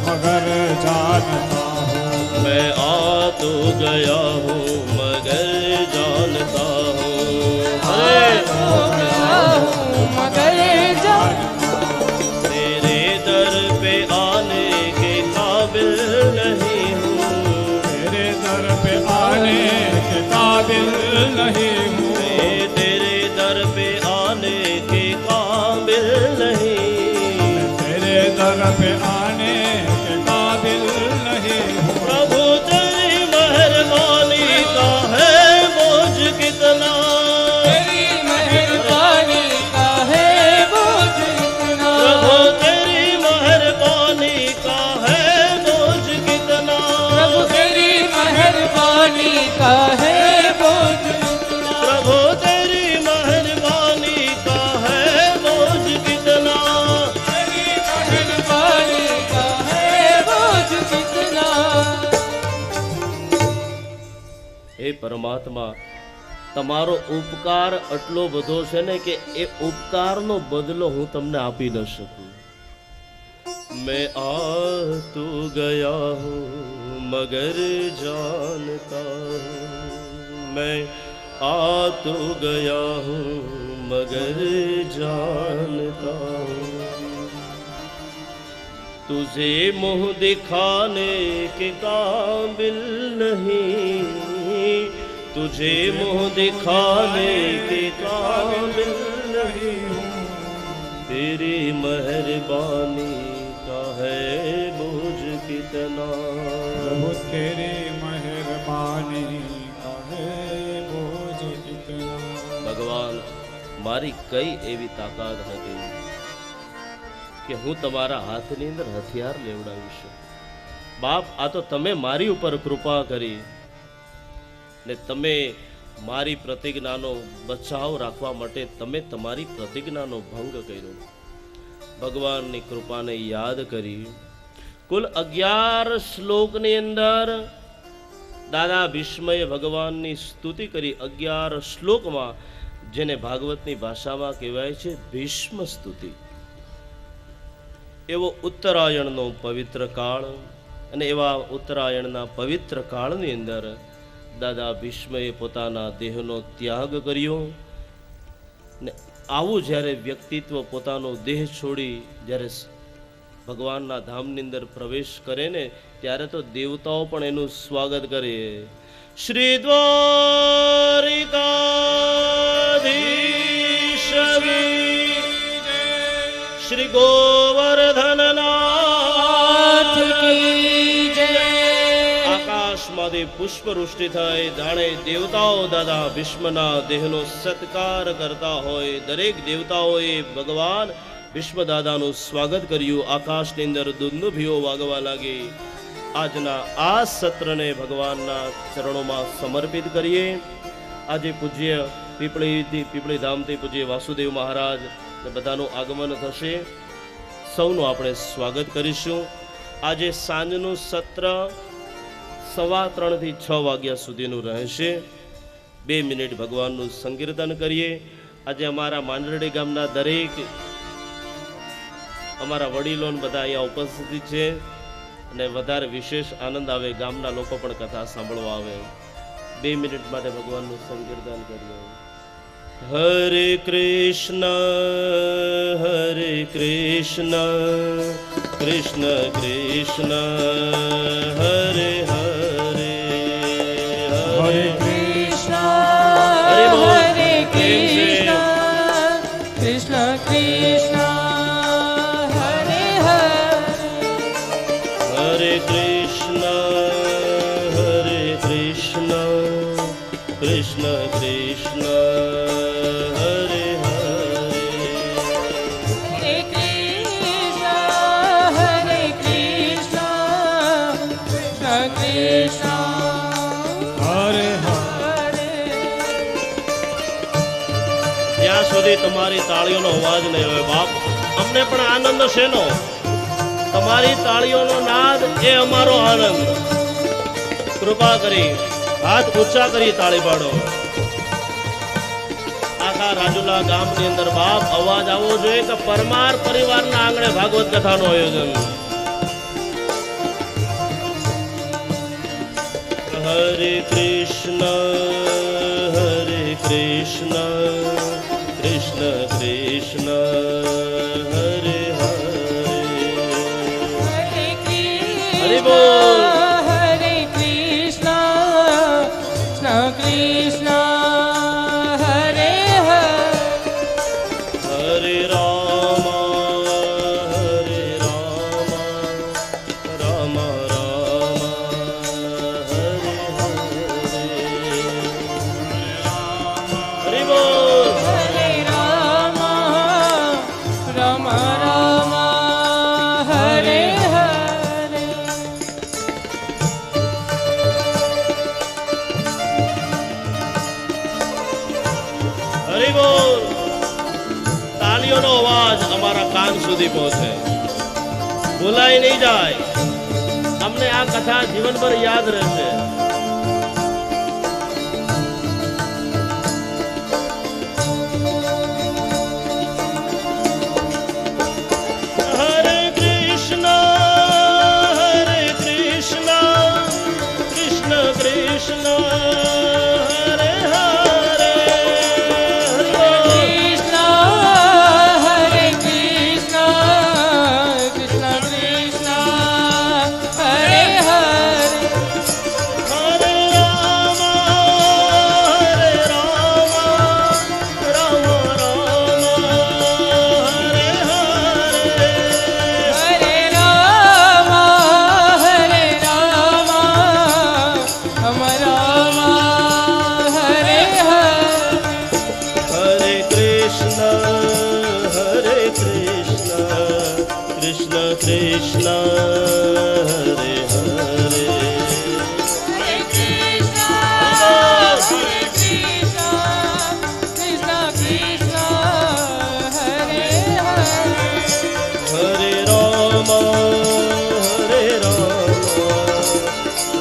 मगर जानता हूँ मैं आ तो गया हूँ मगर जानता हूँ, अरे तेरे दर पे आने के काबिल नहीं हूँ, तेरे दर पे आने के काबिल नहीं हूँ मैं तेरे दर पे आने के काबिल नहीं, तेरे दर पे आने के काबिल नहीं हूँ प्रभु तेरी मेहरबानी का है बोझ कितना, तेरी मेहरबानी का है बोझ कितना, प्रभु तेरी मेहरबानी का है बोझ कितना, प्रभु तेरी मेहरबानी का है बोझ कितना, प्रभु तेरी मेहरबानी का है बोझ कितना, तेरी मेहरबानी का है बोझ कितना। હે પરમાત્મા, તમારો ઉપકાર આટલો બધો છે ને કે એ ઉપકારનો બદલો હું તમને આપી ન શકું. मैं आ तो गया हूँ मगर जानता हूँ, मैं आ तो गया हूँ मगर जानता हूँ, तुझे मुँह दिखाने के काबिल नहीं, तुझे मुँह दिखाने के काबिल नहीं हूँ, तेरी मेहरबानी का है बोझ कितना, प्रभु तेरी मेहरबानी का है बोझ कितना ભગવાન મારી કઈ એવી તાકાત હતી કે હું તમારા હાથની અંદર હથિયાર લેવડાવીશું. બાપ, આ તો તમે મારી ઉપર કૃપા કરી ને તમે મારી પ્રતિજ્ઞાનો બચાવ રાખવા માટે તમે તમારી પ્રતિજ્ઞાનો ભંગ કર્યો. ભગવાનની કૃપાને યાદ કરી કુલ 11 શ્લોકની અંદર દાદા ભીષ્મએ ભગવાનની સ્તુતિ કરી. 11 શ્લોકમાં જેને ભાગવતની ભાષામાં કહેવાય છે ભીષ્મ સ્તુતિ. એવો ઉત્તરાયણનો પવિત્ર કાળ અને એવા ઉત્તરાયણના પવિત્ર કાળની અંદર દાદા ભીષ્મએ પોતાના દેહનો ત્યાગ કર્યો ને આવું જ્યારે વ્યક્તિત્વ પોતાનો દેહ છોડી જ્યારે ભગવાનના ધામની અંદર પ્રવેશ કરે ને ત્યારે તો દેવતાઓ પણ એનું સ્વાગત કરે. શ્રી દ્વારિકાધીશ શ્રી ગોવર્ધનનાથ કી જય. આકાશમાંથી પુષ્પવૃષ્ટિ થાય, જાણે દેવતાઓ દાદા ભીષ્મના દેહનો સત્કાર કરતા હોય. દરેક દેવતાઓએ ભગવાન ભીષ્મ દાદાનું સ્વાગત કર્યું. આકાશની અંદર દુંદુભીઓ વાગવા લાગી. આજના આ સત્રને ભગવાનના ચરણોમાં સમર્પિત કરીએ. આજે પૂજ્ય પીપળી ધામથી પૂજ્ય વાસુદેવ મહારાજ બધાનું આગમન થશે. સૌનું આપણે સ્વાગત કરીશું. આજે સાંજનું સત્ર 3:15 થી 6 વાગ્યા સુધીનું રહેશે. 2 મિનિટ ભગવાનનું સંકીર્તન કરીએ. આજે અમારા માંડરડી ગામના દરેક અમારા વડીલો બધા અહીંયા ઉપસ્થિત છે અને વધારે વિશેષ આનંદ આવે. ગામના લોકો પણ કથા સાંભળવા આવે. 2 મિનિટ માટે ભગવાનનું સંકીર્તન કરીએ. હરે કૃષ્ણ કૃષ્ણ કૃષ્ણ હરે હરે હરે કૃષ્ણ હરે બોલ. હરે પ્રેમ છે. કૃષ્ણ કૃષ્ણ હરે હરે હરે કૃષ્ણ કૃષ્ણ કૃષ્ણ હરે હરે હરે કૃષ્ણ હરે કૃષ્ણ કૃષ્ણ કૃષ્ણ હરે હરે ત્યાં સુધી તમારી તાળીઓનો અવાજ નહીં હોય બાપ, અમને પણ આનંદ શેનો? તમારી તાળીઓનો નાદ એ અમારો આનંદ. કૃપા કરી હાથ ઊંચા કરી તાળી પાડો. આખા રાજુલા ગામની અંદર બાપ અવાજ આવવો જોઈએ કે પરમાર પરિવારના આંગણે ભાગવત કથાનું આયોજન. હરે કૃષ્ણ કૃષ્ણ કૃષ્ણ હરે હરે હરે બોલ. હરે કૃષ્ણ કૃષ્ણ હરે હરે હરે રામ રામ રામ હરે હરે હરે બોલ. હરે રામ રામ રામ હરે હરે હરે બોલ. તાળીઓનો અવાજ અમારા કાન સુધી પહોંચે, ભૂલાઈ નહીં જાય. અમને આ કથા જીવનભર યાદ રહેશે. હરે કૃષ્ણ કૃષ્ણ કૃષ્ણ હરે હરે હરે બોલ. કૃષ્ણ હરે કૃષ્ણ કૃષ્ણ કૃષ્ણ હરે હરે હરે રામ રામ રામ હરે હરે હરે રામ રામ રામ હરે હરે હરે કૃષ્ણ કૃષ્ણ કૃષ્ણ હરે હરે હરે કૃષ્ણ કૃષ્ણ કૃષ્ણ હરે હરે હરે રામ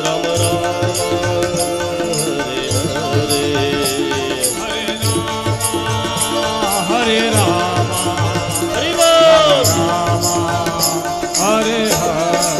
રામ રામ હરે હરે હરે રામ હરિ બોલ. હરે હરે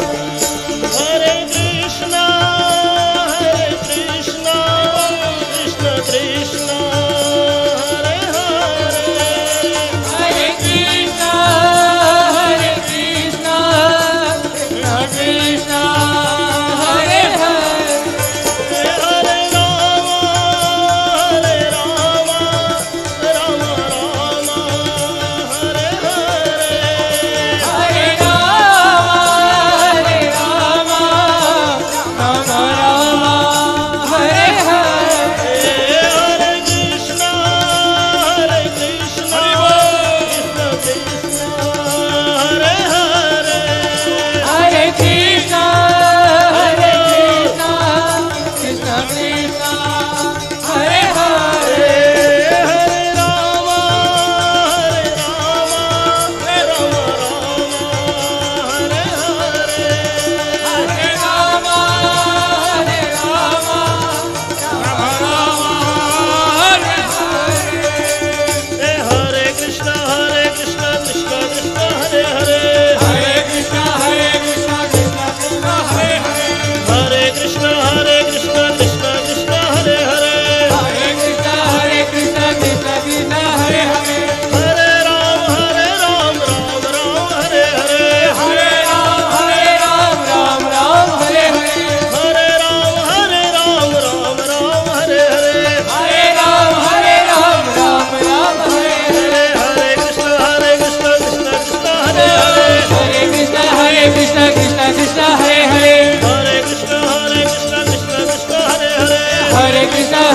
હરે કૃષ્ણ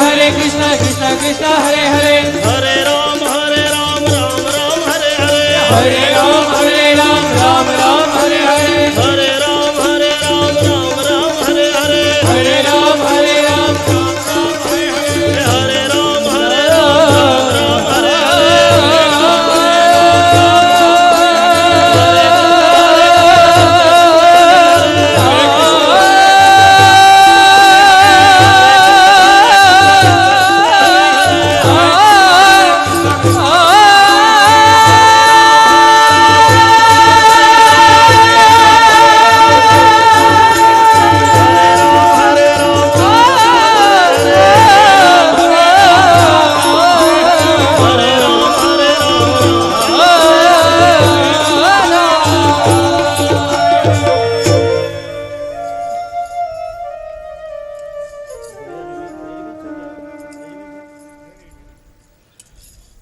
કૃષ્ણ કૃષ્ણ હરે હરે હરે રામ રામ રામ હરે હરે હરે રામ રામ રામ હરે હરે હરે રામ રામ રામ હરે હરે હરે રામ રામ રામ હરે હરે હરે રામ રામ હરે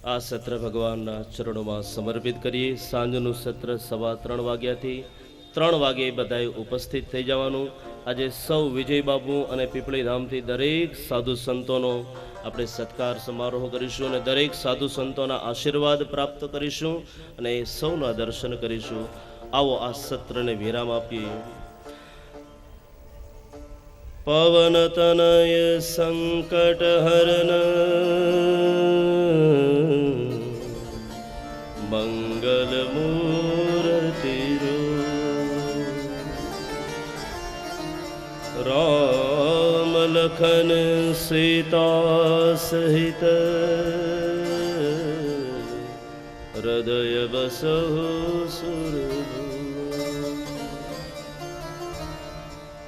આ સત્ર ભગવાનના ચરણોમાં સમર્પિત કરીએ. સાંજનું સત્ર 3:15 વાગ્યાથી 3 વાગે બધાએ ઉપસ્થિત થઈ જવાનું. આજે સૌ વિજય બાબુ અને પીપળી ધામથી દરેક સાધુ સંતોનો આપણે સત્કાર સમારોહ કરીશું અને દરેક સાધુ સંતોના આશીર્વાદ પ્રાપ્ત કરીશું અને એ સૌના દર્શન કરીશું. આવો આ સત્રને વિરામ આપીએ. પવન તનય સંકટ હરન મંગલ મૂર્તિ રામ લખન સીતા સહિત હૃદય બસો સુર.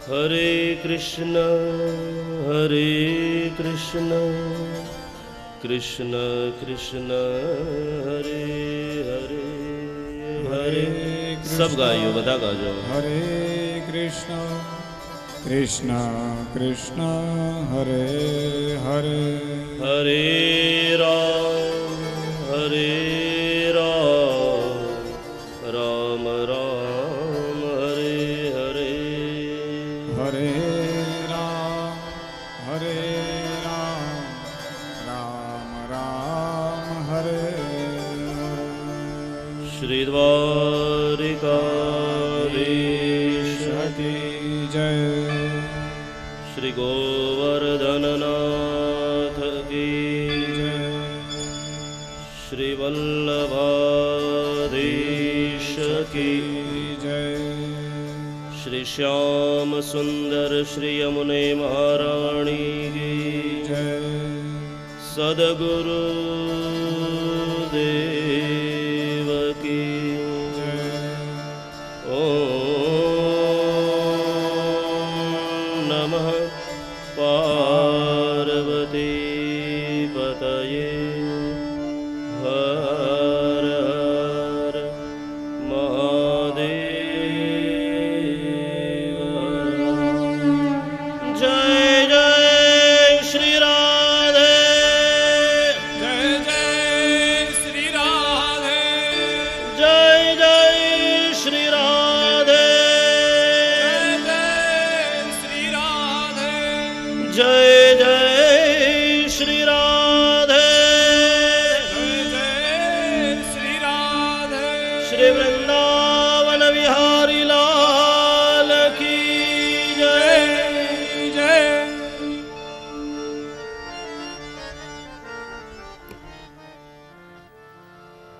હરે કૃષ્ણ કૃષ્ણ કૃષ્ણ હરે હરે હરે. સબ ગાયો, બધા ગાજો. હરે કૃષ્ણ કૃષ્ણ કૃષ્ણ હરે હરે હરે રામ રામ રામ હરે હરે. હરે રામ રામ રામ હરે શ્રી દ્વારિકાધીશ કી જય શ્રી ગોવર્ધનનાથ કી જય. શ્રી વલ્લભાધીશ કી જય શ્રી શ્યામ સુંદર શ્રી યમુને મહારાણી કી જય સદગુરુ દેવ કી જય ઓમ નમઃ પાર્વતી પતયે. હર હર મહાદેવ. જય જય શ્રી રાધે. જય જય શ્રી રાધે જય જય શ્રી રાધે. જય શ્રી રાધે જય જય શ્રી રાધે. જય શ્રી રાધે શ્રી વૃંદાવન વિહારી લાલ કી જય. જય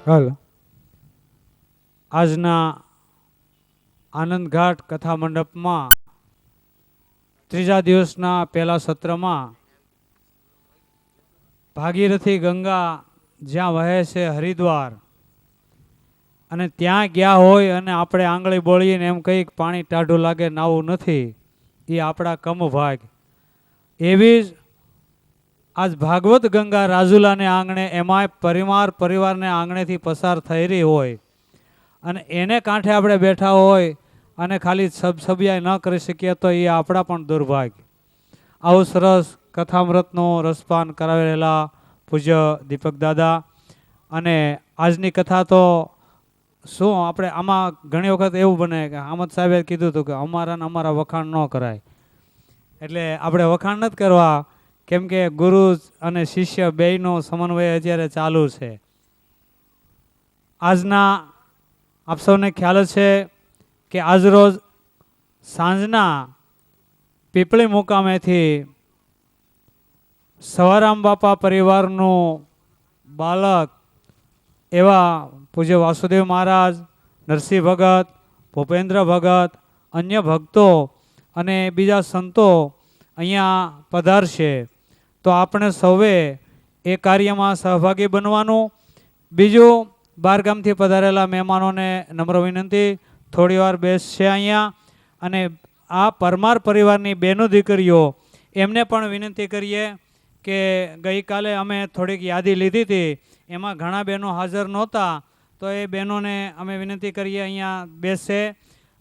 હાલ આજના આનંદઘાટ કથા મંડપમાં ત્રીજા દિવસના પહેલા સત્રમાં ભાગીરથી ગંગા જ્યાં વહે છે હરિદ્વાર અને ત્યાં ગયા હોય અને આપણે આંગળી બોળીને એમ કંઈક પાણી ટાઢું લાગે નાવું નથી, એ આપણા કમ ભાગ. એવી જ આજ ભાગવત ગંગા રાજુલાને આંગણે એમાંય પરિવારને આંગણેથી પસાર થઈ રહી હોય અને એને કાંઠે આપણે બેઠા હોય અને ખાલી સબસબિયાઈ ન કરી શકીએ તો એ આપણા પણ દુર્ભાગ્ય. આવું સરસ કથામૃતનું રસપાન કરાવેલા પૂજ્ય દીપક દાદા અને આજની કથા તો શું આપણે આમાં ઘણી વખત એવું બને કે અહમદ સાહેબે કીધું હતું કે અમારા વખાણ ન કરાય, એટલે આપણે વખાણ નથી કરવા કેમ કે ગુરુ અને શિષ્ય બેયનો સમન્વય અત્યારે ચાલુ છે. આજના આપ સૌને ખ્યાલ છે કે આજરોજ સાંજના પીપળી મુકામેથી સવારામ બાપા પરિવારનું બાળક એવા પૂજ્ય વાસુદેવ મહારાજ, નરસિંહ ભગત, ભૂપેન્દ્ર ભગત, અન્ય ભક્તો અને બીજા સંતો અહીંયા પધારશે. તો આપણે સૌએ એ કાર્યમાં સહભાગી બનવાનું. બીજું, બહારગામથી પધારેલા મહેમાનોને નમ્ર વિનંતી, થોડી વાર બેસશે અહીંયા. અને આ પરમાર પરિવારની બહેનો દીકરીઓ એમને પણ વિનંતી કરીએ કે ગઈકાલે અમે થોડીક યાદી લીધી હતી, એમાં ઘણા બહેનો હાજર નહોતા, તો એ બહેનોને અમે વિનંતી કરીએ અહીંયા બેસે.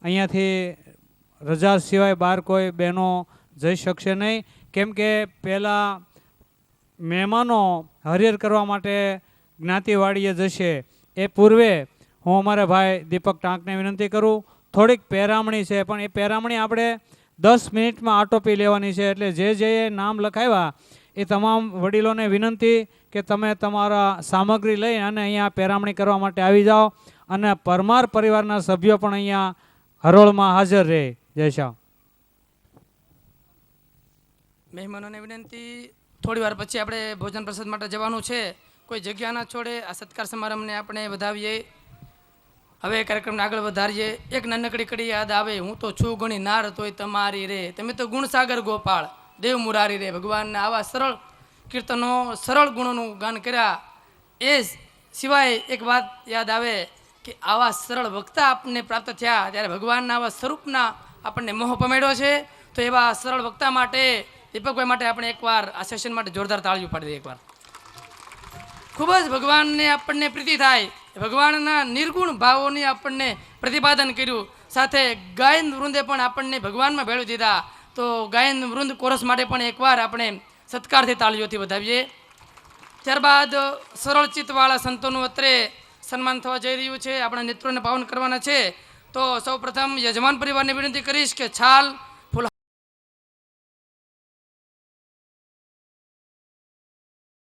અહીંયાથી રજા સિવાય બહાર કોઈ બહેનો જઈ શકશે નહીં, કેમ કે પહેલાં મહેમાનો હરિહર કરવા માટે જ્ઞાતિવાડીએ જશે એ પૂર્વે હું અમારા ભાઈ દીપક ટાંકને વિનંતી કરું, થોડીક પહેરામણી છે, પણ એ પહેરામણી આપણે 10 મિનિટમાં આટોપી લેવાની છે. એટલે જે નામ લખાવ્યા એ તમામ વડીલોને વિનંતી કે તમે તમારા સામગ્રી લઈ અને અહીંયા પહેરામણી કરવા માટે આવી જાઓ. અને પરમાર પરિવારના સભ્યો પણ અહીંયા હરોળમાં હાજર રહે. જય શ્યામ. મહેમાનોને વિનંતી, થોડી વાર પછી આપણે ભોજન પ્રસાદ માટે જવાનું છે. કોઈ જગ્યા ના છોડે. આ સત્કાર સમારંભને આપણે વધાવીએ. હવે કાર્યક્રમને આગળ વધારીએ. એક નાનકડી કડી યાદ આવે, હું તો છું ઘણી નાર તોય તમારી રે, તમે તો ગુણસાગર ગોપાળ દેવ મુરારી રે. ભગવાનના આવા સરળ કીર્તનો, સરળ ગુણોનું ગાન કર્યા. એ સિવાય એક વાત યાદ આવે કે આવા સરળ વક્તા આપણને પ્રાપ્ત થયા ત્યારે ભગવાનના આવા સ્વરૂપના આપણને મોહ પમેડ્યો છે. તો એવા સરળ વક્તા માટે, દીપકભાઈ માટે આપણે એકવાર આ સેશન માટે જોરદાર તાળીઓ પાડી દઈએ. એકવાર ખૂબ જ ભગવાનને આપણને પ્રીતિ થાય, ભગવાનના નિર્ગુણ ભાવોની આપણને પ્રતિપાદન કર્યું. સાથે ગાયન વૃંદે પણ આપણને ભગવાનમાં ભેળવી દીધા. તો ગાયન વૃંદ કોરસ માટે પણ એકવાર આપણે સત્કારથી તાળીઓથી વધાવીએ. ત્યારબાદ સરળ ચિત્તવાળા સંતોનું અત્રે સન્માન થવા જઈ રહ્યું છે. આપણા નેત્રોને પાવન કરવાના છે. તો સૌ પ્રથમ યજમાન પરિવારને વિનંતી કરીશ કે છાલ